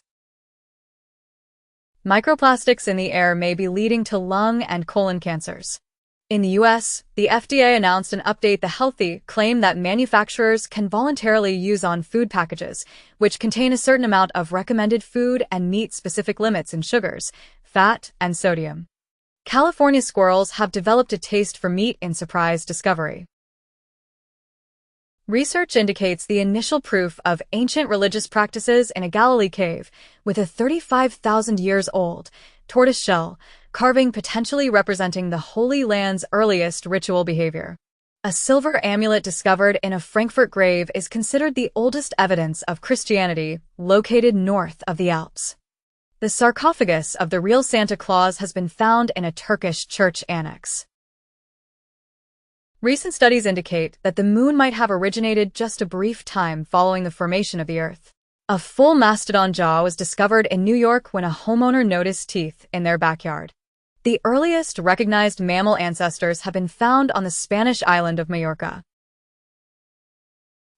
Microplastics in the air may be leading to lung and colon cancers. In the U.S., the FDA announced an update the healthy claim that manufacturers can voluntarily use on food packages, which contain a certain amount of recommended food and meet specific limits in sugars, fat, and sodium. California squirrels have developed a taste for meat in surprise discovery. Research indicates the initial proof of ancient religious practices in a Galilee cave with a 35,000 years old tortoise shell carving potentially representing the Holy Land's earliest ritual behavior. A silver amulet discovered in a Frankfurt grave is considered the oldest evidence of Christianity located north of the Alps. The sarcophagus of the real Santa Claus has been found in a Turkish church annex. Recent studies indicate that the moon might have originated just a brief time following the formation of the Earth. A full mastodon jaw was discovered in New York when a homeowner noticed teeth in their backyard. The earliest recognized mammal ancestors have been found on the Spanish island of Majorca.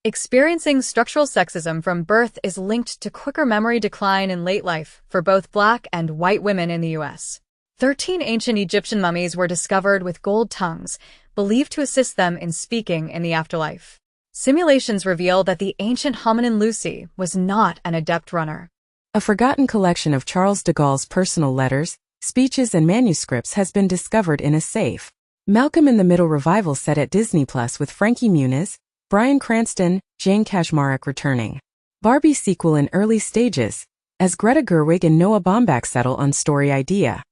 Experiencing structural sexism from birth is linked to quicker memory decline in late life for both Black and white women in the U.S. 13 ancient Egyptian mummies were discovered with gold tongues, believed to assist them in speaking in the afterlife. Simulations reveal that the ancient hominin Lucy was not an adept runner. A forgotten collection of Charles de Gaulle's personal letters, speeches, and manuscripts has been discovered in a safe. Malcolm in the Middle revival set at Disney Plus with Frankie Muniz, Bryan Cranston, Jane Kaczmarek returning. Barbie sequel in early stages, as Greta Gerwig and Noah Baumbach settle on story idea.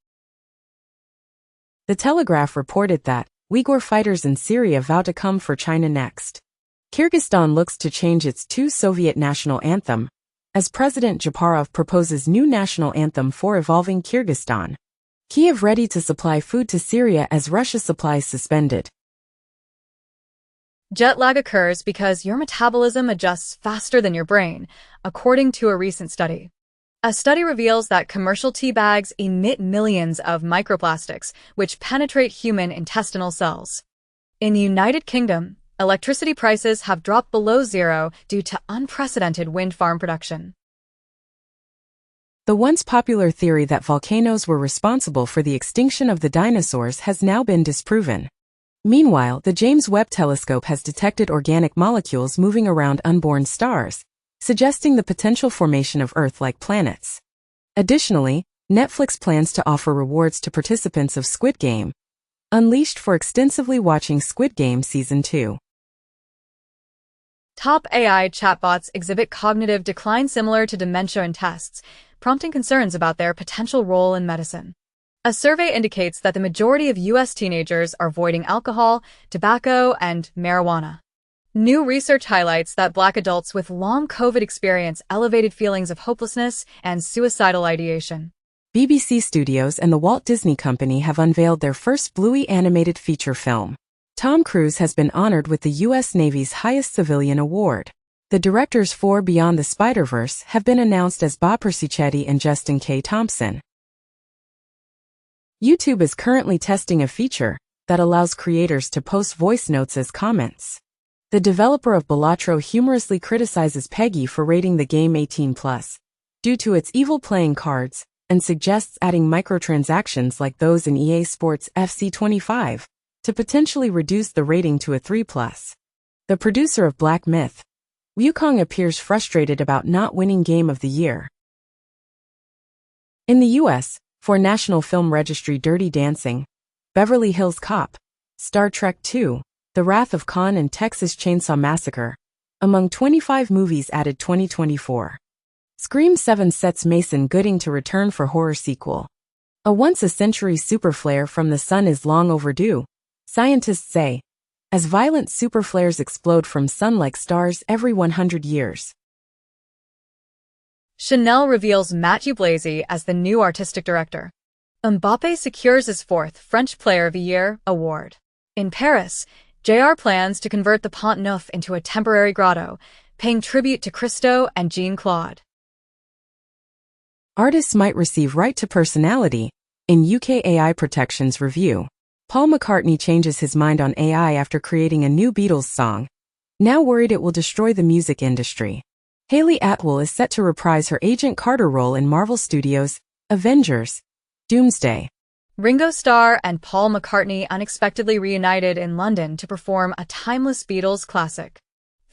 The Telegraph reported that Uyghur fighters in Syria vow to come for China next. Kyrgyzstan looks to change its two Soviet national anthem, as President Japarov proposes new national anthem for evolving Kyrgyzstan. Kiev ready to supply food to Syria as Russia supplies suspended. Jet lag occurs because your metabolism adjusts faster than your brain, according to a recent study. A study reveals that commercial tea bags emit millions of microplastics, which penetrate human intestinal cells. In the United Kingdom, electricity prices have dropped below zero due to unprecedented wind farm production. The once popular theory that volcanoes were responsible for the extinction of the dinosaurs has now been disproven. Meanwhile, the James Webb Telescope has detected organic molecules moving around unborn stars, suggesting the potential formation of Earth-like planets. Additionally, Netflix plans to offer rewards to participants of Squid Game, unleashed for extensively watching Squid Game Season 2. Top AI chatbots exhibit cognitive decline similar to dementia in tests, prompting concerns about their potential role in medicine. A survey indicates that the majority of U.S. teenagers are avoiding alcohol, tobacco, and marijuana. New research highlights that Black adults with long COVID experience elevated feelings of hopelessness and suicidal ideation. BBC Studios and the Walt Disney Company have unveiled their first Bluey animated feature film. Tom Cruise has been honored with the U.S. Navy's highest civilian award. The directors for Beyond the Spider-Verse have been announced as Bob Persichetti and Justin K. Thompson. YouTube is currently testing a feature that allows creators to post voice notes as comments. The developer of Balatro humorously criticizes Peggy for rating the game 18+, due to its evil playing cards, and suggests adding microtransactions like those in EA Sports FC 25 to potentially reduce the rating to a 3+. The producer of Black Myth, Wukong, appears frustrated about not winning Game of the Year. In the U.S., for National Film Registry Dirty Dancing, Beverly Hills Cop, Star Trek II, The Wrath of Khan, and Texas Chainsaw Massacre, among 25 movies added 2024. Scream 7 sets Mason Gooding to return for horror sequel. A once-a-century superflare from the sun is long overdue, scientists say, as violent superflares explode from sun-like stars every 100 years. Chanel reveals Mathieu Blazy as the new artistic director. Mbappé secures his fourth French Player of the Year award. In Paris, JR plans to convert the Pont Neuf into a temporary grotto, paying tribute to Christo and Jean-Claude. Artists might receive right to personality. In UK AI protections review, Paul McCartney changes his mind on AI after creating a new Beatles song, now worried it will destroy the music industry. Hayley Atwell is set to reprise her Agent Carter role in Marvel Studios' Avengers: Doomsday. Ringo Starr and Paul McCartney unexpectedly reunited in London to perform a timeless Beatles classic.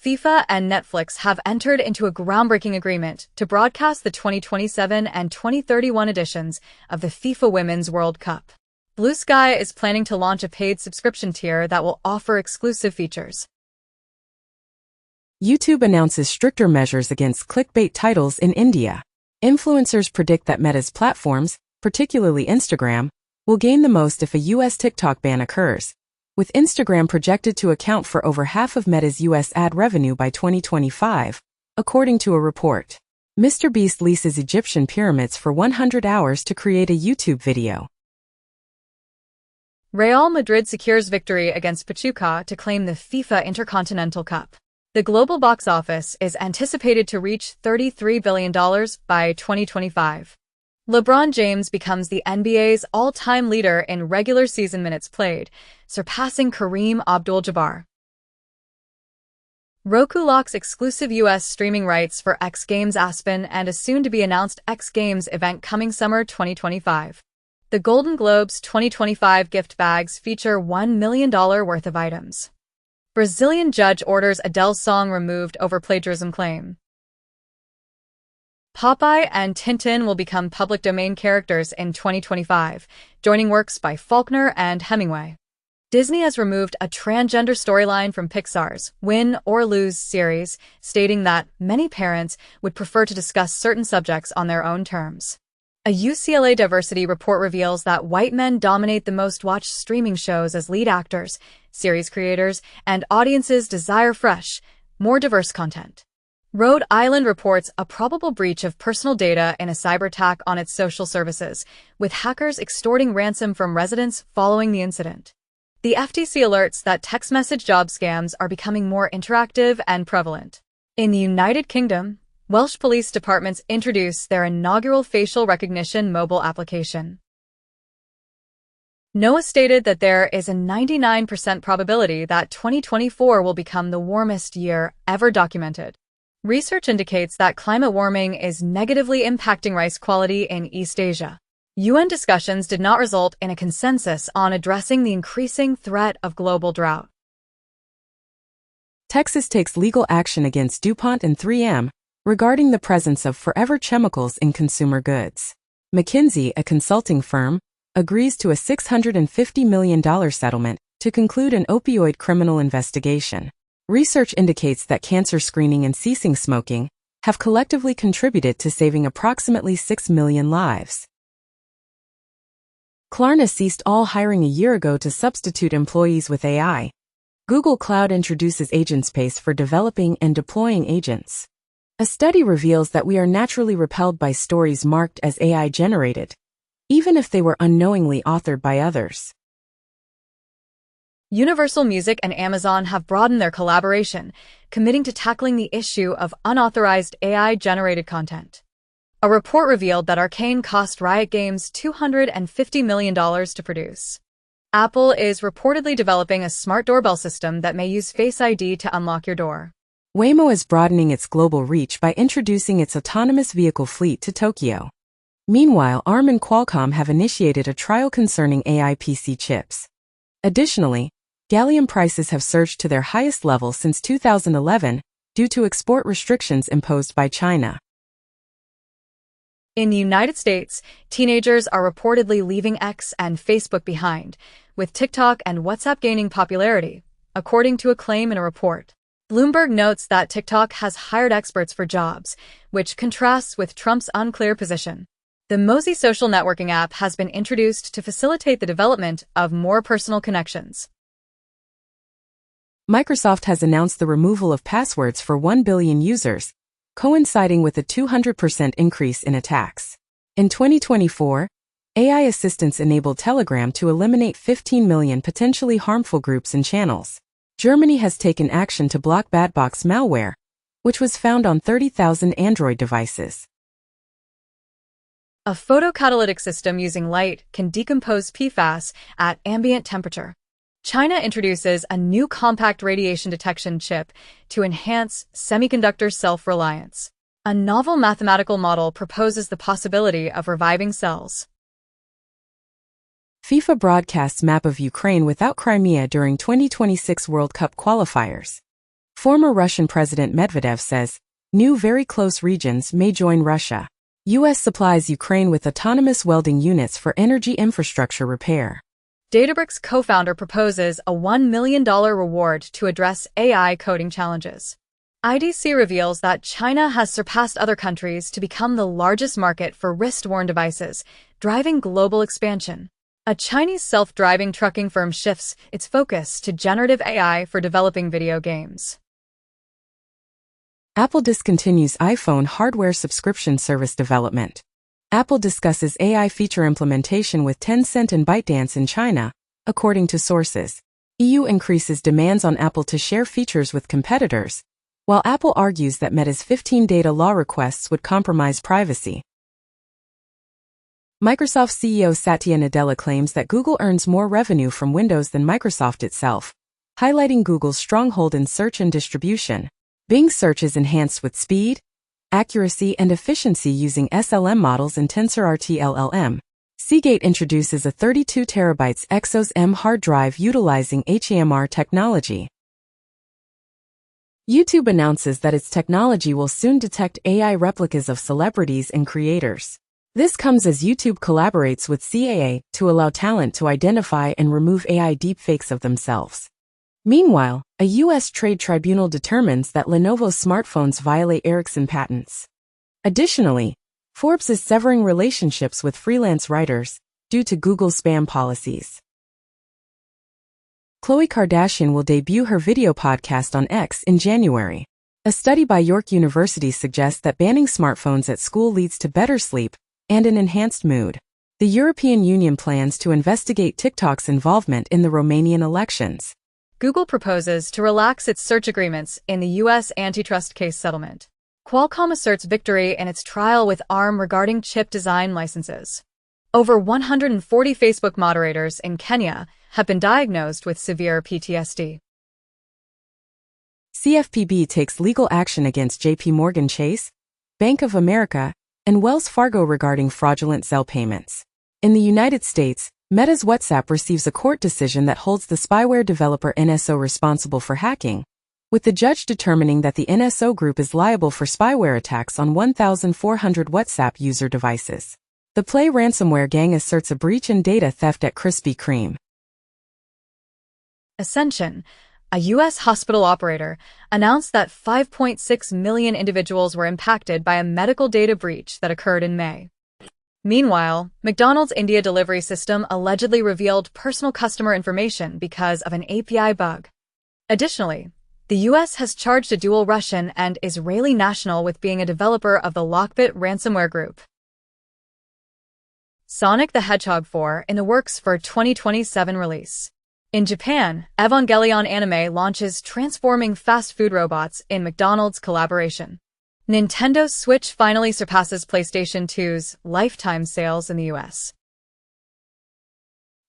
FIFA and Netflix have entered into a groundbreaking agreement to broadcast the 2027 and 2031 editions of the FIFA Women's World Cup. Blue Sky is planning to launch a paid subscription tier that will offer exclusive features. YouTube announces stricter measures against clickbait titles in India. Influencers predict that Meta's platforms, particularly Instagram, will gain the most if a U.S. TikTok ban occurs, with Instagram projected to account for over half of Meta's U.S. ad revenue by 2025, according to a report. MrBeast leases Egyptian pyramids for 100 hours to create a YouTube video. Real Madrid secures victory against Pachuca to claim the FIFA Intercontinental Cup. The global box office is anticipated to reach $33 billion by 2025. LeBron James becomes the NBA's all-time leader in regular season minutes played, surpassing Kareem Abdul-Jabbar. Roku locks exclusive U.S. streaming rights for X Games Aspen and a soon-to-be-announced X Games event coming summer 2025. The Golden Globes 2025 gift bags feature $1 million worth of items. Brazilian judge orders Adele's song removed over plagiarism claim. Popeye and Tintin will become public domain characters in 2025, joining works by Faulkner and Hemingway. Disney has removed a transgender storyline from Pixar's Win or Lose series, stating that many parents would prefer to discuss certain subjects on their own terms. A UCLA diversity report reveals that white men dominate the most watched streaming shows as lead actors, series creators, and audiences desire fresh, more diverse content. Rhode Island reports a probable breach of personal data in a cyber attack on its social services, with hackers extorting ransom from residents following the incident. The FTC alerts that text message job scams are becoming more interactive and prevalent. In the United Kingdom, Welsh police departments introduce their inaugural facial recognition mobile application. NOAA stated that there is a 99% probability that 2024 will become the warmest year ever documented. Research indicates that climate warming is negatively impacting rice quality in East Asia. UN discussions did not result in a consensus on addressing the increasing threat of global drought. Texas takes legal action against DuPont and 3M regarding the presence of forever chemicals in consumer goods. McKinsey, a consulting firm, agrees to a $650 million settlement to conclude an opioid criminal investigation. Research indicates that cancer screening and ceasing smoking have collectively contributed to saving approximately 6 million lives. Klarna ceased all hiring a year ago to substitute employees with AI. Google Cloud introduces AgentSpace for developing and deploying agents. A study reveals that we are naturally repelled by stories marked as AI-generated, even if they were unknowingly authored by others. Universal Music and Amazon have broadened their collaboration, committing to tackling the issue of unauthorized AI-generated content. A report revealed that Arcane cost Riot Games $250 million to produce. Apple is reportedly developing a smart doorbell system that may use Face ID to unlock your door. Waymo is broadening its global reach by introducing its autonomous vehicle fleet to Tokyo. Meanwhile, ARM and Qualcomm have initiated a trial concerning AI PC chips. Additionally, gallium prices have surged to their highest level since 2011 due to export restrictions imposed by China. In the United States, teenagers are reportedly leaving X and Facebook behind, with TikTok and WhatsApp gaining popularity, according to a claim in a report. Bloomberg notes that TikTok has hired experts for jobs, which contrasts with Trump's unclear position. The Mozy social networking app has been introduced to facilitate the development of more personal connections. Microsoft has announced the removal of passwords for 1 billion users, coinciding with a 200% increase in attacks. In 2024, AI assistants enabled Telegram to eliminate 15 million potentially harmful groups and channels. Germany has taken action to block badbox malware, which was found on 30,000 Android devices. A photocatalytic system using light can decompose PFAS at ambient temperature. China introduces a new compact radiation detection chip to enhance semiconductor self-reliance. A novel mathematical model proposes the possibility of reviving cells. FIFA broadcasts map of Ukraine without Crimea during 2026 World Cup qualifiers. Former Russian President Medvedev says, new very close regions may join Russia. U.S. supplies Ukraine with autonomous welding units for energy infrastructure repair. Databricks co-founder proposes a $1 million reward to address AI coding challenges. IDC reveals that China has surpassed other countries to become the largest market for wrist-worn devices, driving global expansion. A Chinese self-driving trucking firm shifts its focus to generative AI for developing video games. Apple discontinues iPhone hardware subscription service development. Apple discusses AI feature implementation with Tencent and ByteDance in China, according to sources. EU increases demands on Apple to share features with competitors, while Apple argues that Meta's 15 data law requests would compromise privacy. Microsoft CEO Satya Nadella claims that Google earns more revenue from Windows than Microsoft itself, highlighting Google's stronghold in search and distribution. Bing search is enhanced with speed, accuracy, and efficiency using SLM models and TensorRT LLM. Seagate introduces a 32 TB Exos M hard drive utilizing HAMR technology. YouTube announces that its technology will soon detect AI replicas of celebrities and creators. This comes as YouTube collaborates with CAA to allow talent to identify and remove AI deepfakes of themselves. Meanwhile, a U.S. trade tribunal determines that Lenovo smartphones violate Ericsson patents. Additionally, Forbes is severing relationships with freelance writers due to Google spam policies. Khloe Kardashian will debut her video podcast on X in January. A study by York University suggests that banning smartphones at school leads to better sleep and an enhanced mood. The European Union plans to investigate TikTok's involvement in the Romanian elections. Google proposes to relax its search agreements in the U.S. antitrust case settlement. Qualcomm asserts victory in its trial with ARM regarding chip design licenses. Over 140 Facebook moderators in Kenya have been diagnosed with severe PTSD. CFPB takes legal action against JP Morgan Chase, Bank of America, and Wells Fargo regarding fraudulent Zelle payments. In the United States, Meta's WhatsApp receives a court decision that holds the spyware developer NSO responsible for hacking, with the judge determining that the NSO group is liable for spyware attacks on 1,400 WhatsApp user devices. The Play ransomware gang asserts a breach in data theft at Krispy Kreme. Ascension, a U.S. hospital operator, announced that 5.6 million individuals were impacted by a medical data breach that occurred in May. Meanwhile, McDonald's India delivery system allegedly revealed personal customer information because of an API bug. Additionally, the U.S. has charged a dual Russian and Israeli national with being a developer of the Lockbit ransomware group. Sonic the Hedgehog 4 in the works for 2027 release. In Japan, Evangelion Anime launches transforming fast food robots in McDonald's collaboration. Nintendo Switch finally surpasses PlayStation 2's lifetime sales in the U.S.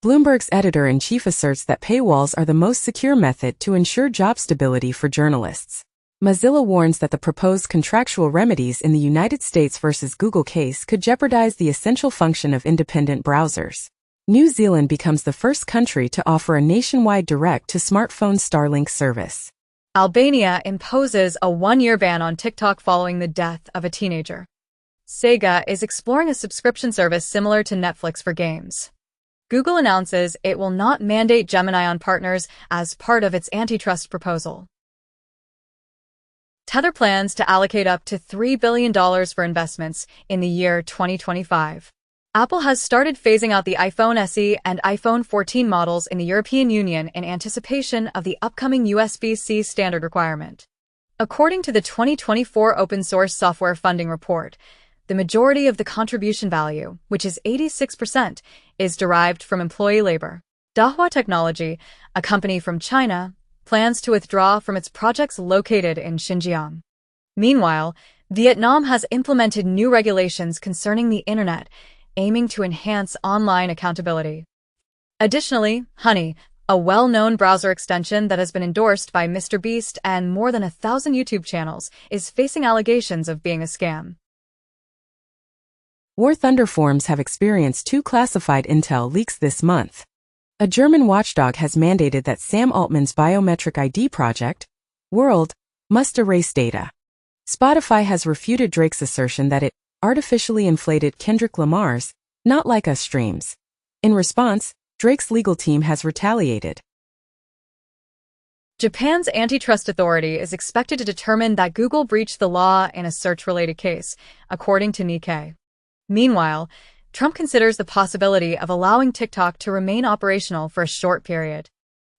Bloomberg's editor-in-chief asserts that paywalls are the most secure method to ensure job stability for journalists. Mozilla warns that the proposed contractual remedies in the United States versus Google case could jeopardize the essential function of independent browsers. New Zealand becomes the first country to offer a nationwide direct-to-smartphone Starlink service. Albania imposes a 1-year ban on TikTok following the death of a teenager. Sega is exploring a subscription service similar to Netflix for games. Google announces it will not mandate Gemini on partners as part of its antitrust proposal. Tether plans to allocate up to $3 billion for investments in the year 2025. Apple has started phasing out the iPhone SE and iPhone 14 models in the European Union in anticipation of the upcoming USB-C standard requirement. According to the 2024 Open Source Software Funding Report, the majority of the contribution value, which is 86%, is derived from employee labor. Dahua Technology, a company from China, plans to withdraw from its projects located in Xinjiang. Meanwhile, Vietnam has implemented new regulations concerning the internet, aiming to enhance online accountability. Additionally, Honey, a well-known browser extension that has been endorsed by MrBeast and more than 1,000 YouTube channels, is facing allegations of being a scam. War Thunder forums have experienced 2 classified intel leaks this month. A German watchdog has mandated that Sam Altman's biometric ID project, World, must erase data. Spotify has refuted Drake's assertion that it artificially inflated Kendrick Lamar's Not Like Us streams. In response, Drake's legal team has retaliated. Japan's antitrust authority is expected to determine that Google breached the law in a search-related case, according to Nikkei. Meanwhile, Trump considers the possibility of allowing TikTok to remain operational for a short period.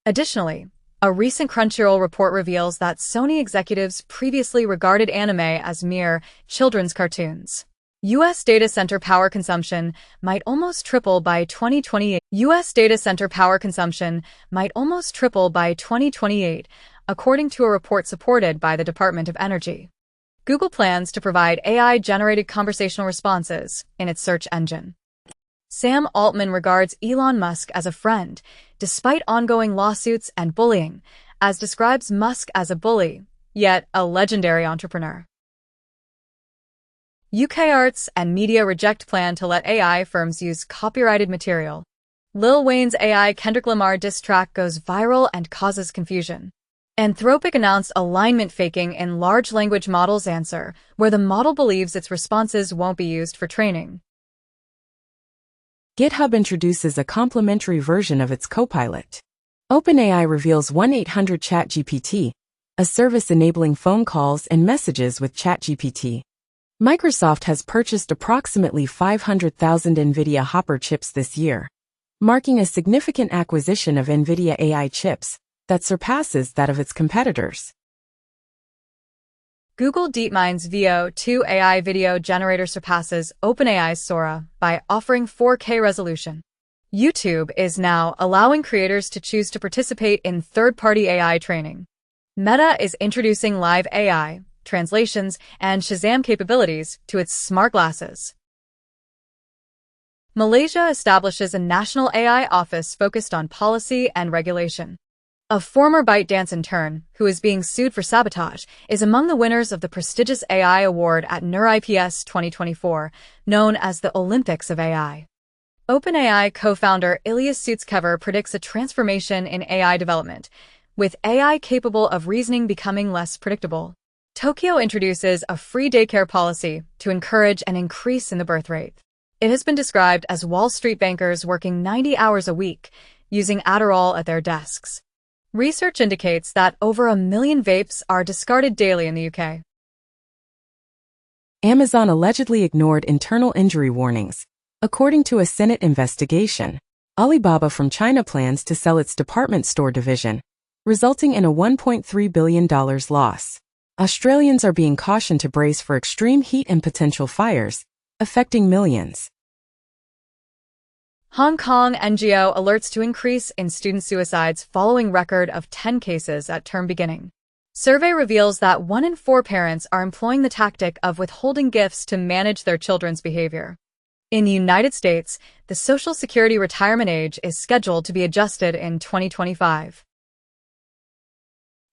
Additionally, a recent Crunchyroll report reveals that Sony executives previously regarded anime as mere children's cartoons. U.S. data center power consumption might almost triple by 2028. U.S. data center power consumption might almost triple by 2028, according to a report supported by the Department of Energy. Google plans to provide AI-generated conversational responses in its search engine. Sam Altman regards Elon Musk as a friend, despite ongoing lawsuits and bullying, as describes Musk as a bully, yet a legendary entrepreneur. UK arts and media reject plan to let AI firms use copyrighted material. Lil Wayne's AI Kendrick Lamar diss track goes viral and causes confusion. Anthropic announced alignment faking in large language model's answer, where the model believes its responses won't be used for training. GitHub introduces a complimentary version of its Copilot. OpenAI reveals 1-800-ChatGPT, a service enabling phone calls and messages with ChatGPT. Microsoft has purchased approximately 500,000 NVIDIA Hopper chips this year, marking a significant acquisition of NVIDIA AI chips that surpasses that of its competitors. Google DeepMind's Veo 2 AI video generator surpasses OpenAI's Sora by offering 4K resolution. YouTube is now allowing creators to choose to participate in third-party AI training. Meta is introducing live AI, translations, and Shazam capabilities to its smart glasses. Malaysia establishes a national AI office focused on policy and regulation. A former ByteDance intern, who is being sued for sabotage, is among the winners of the prestigious AI award at NeurIPS 2024, known as the Olympics of AI. OpenAI co-founder Ilya Sutskever predicts a transformation in AI development, with AI capable of reasoning becoming less predictable. Tokyo introduces a free daycare policy to encourage an increase in the birth rate. It has been described as Wall Street bankers working 90 hours a week, using Adderall at their desks. Research indicates that over 1 million vapes are discarded daily in the UK. Amazon allegedly ignored internal injury warnings. According to a Senate investigation, Alibaba from China plans to sell its department store division, resulting in a $1.3 billion loss. Australians are being cautioned to brace for extreme heat and potential fires, affecting millions. Hong Kong NGO alerts to increase in student suicides following record of 10 cases at term beginning. Survey reveals that 1 in 4 parents are employing the tactic of withholding gifts to manage their children's behavior. In the United States, the Social Security retirement age is scheduled to be adjusted in 2025.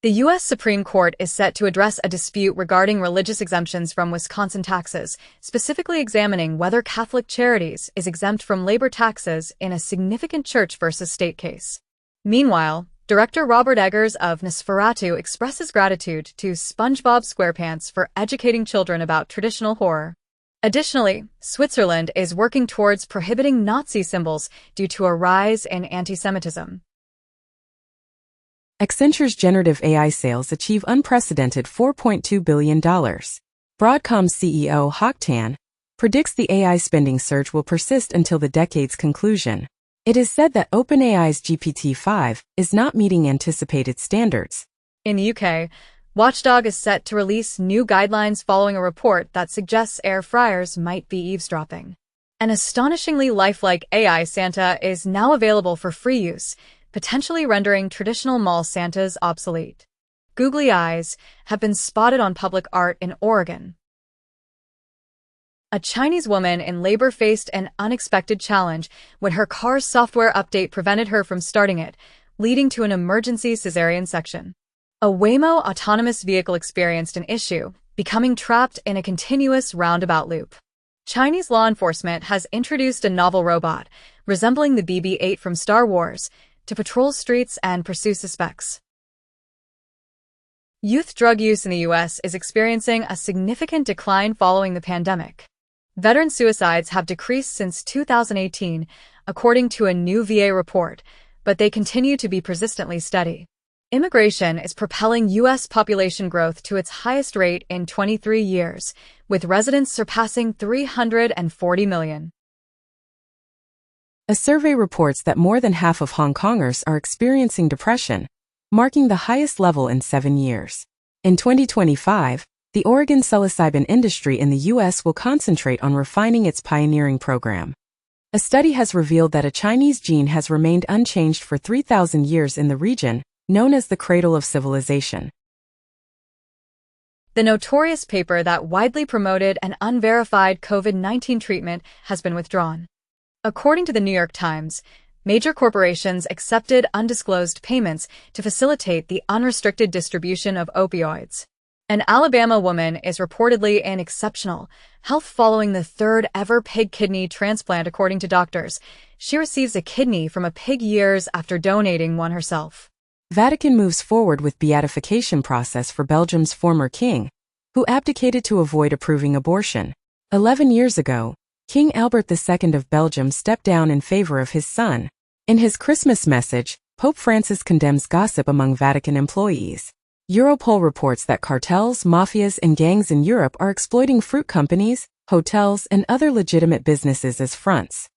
The U.S. Supreme Court is set to address a dispute regarding religious exemptions from Wisconsin taxes, specifically examining whether Catholic Charities is exempt from labor taxes in a significant church versus state case. Meanwhile, director Robert Eggers of Nosferatu expresses gratitude to SpongeBob SquarePants for educating children about traditional horror. Additionally, Switzerland is working towards prohibiting Nazi symbols due to a rise in anti-Semitism. Accenture's generative AI sales achieve unprecedented $4.2 billion. Broadcom's CEO Hock Tan predicts the AI spending surge will persist until the decade's conclusion. It is said that OpenAI's GPT-5 is not meeting anticipated standards. In the UK, Watchdog is set to release new guidelines following a report that suggests air fryers might be eavesdropping. An astonishingly lifelike AI Santa is now available for free use, potentially rendering traditional mall Santas obsolete. Googly eyes have been spotted on public art in Oregon. A Chinese woman in labor faced an unexpected challenge when her car's software update prevented her from starting it, leading to an emergency cesarean section. A Waymo autonomous vehicle experienced an issue, becoming trapped in a continuous roundabout loop. Chinese law enforcement has introduced a novel robot, resembling the BB-8 from Star Wars, to patrol streets and pursue suspects. Youth drug use in the U.S. is experiencing a significant decline following the pandemic. Veteran suicides have decreased since 2018, according to a new VA report, but they continue to be persistently steady. Immigration is propelling U.S. population growth to its highest rate in 23 years, with residents surpassing 340 million. A survey reports that more than half of Hong Kongers are experiencing depression, marking the highest level in 7 years. In 2025, the Oregon psilocybin industry in the U.S. will concentrate on refining its pioneering program. A study has revealed that a Chinese gene has remained unchanged for 3,000 years in the region, known as the cradle of civilization. The notorious paper that widely promoted an unverified COVID-19 treatment has been withdrawn. According to the New York Times, major corporations accepted undisclosed payments to facilitate the unrestricted distribution of opioids. An Alabama woman is reportedly in exceptional health following the third-ever pig kidney transplant, according to doctors. She receives a kidney from a pig years after donating one herself. Vatican moves forward with beatification process for Belgium's former king, who abdicated to avoid approving abortion. 11 years ago, King Albert II of Belgium stepped down in favor of his son. In his Christmas message, Pope Francis condemns gossip among Vatican employees. Europol reports that cartels, mafias, and gangs in Europe are exploiting fruit companies, hotels, and other legitimate businesses as fronts.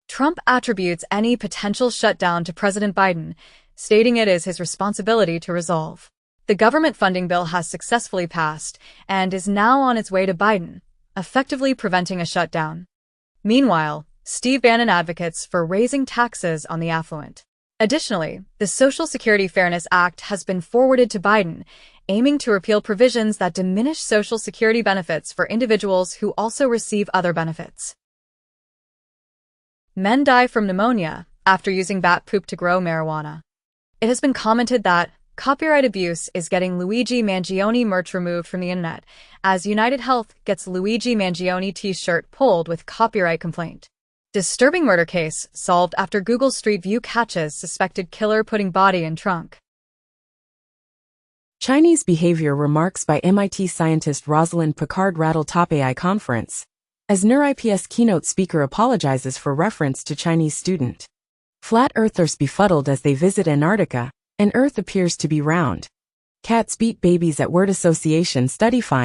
Trump attributes any potential shutdown to President Biden, stating it is his responsibility to resolve. The government funding bill has successfully passed and is now on its way to Biden, effectively preventing a shutdown. Meanwhile, Steve Bannon advocates for raising taxes on the affluent. Additionally, the Social Security Fairness Act has been forwarded to Biden, aiming to repeal provisions that diminish Social Security benefits for individuals who also receive other benefits. Men die from pneumonia after using bat poop to grow marijuana. It has been commented that copyright abuse is getting Luigi Mangione merch removed from the internet, as United Health gets Luigi Mangione t-shirt pulled with copyright complaint. Disturbing murder case solved after Google Street View catches suspected killer putting body in trunk. Chinese behavior remarks by MIT scientist Rosalind Picard rattle top AI conference, as NeurIPS keynote speaker apologizes for reference to Chinese student. Flat earthers befuddled as they visit Antarctica, and Earth appears to be round. Cats beat babies at word association study finds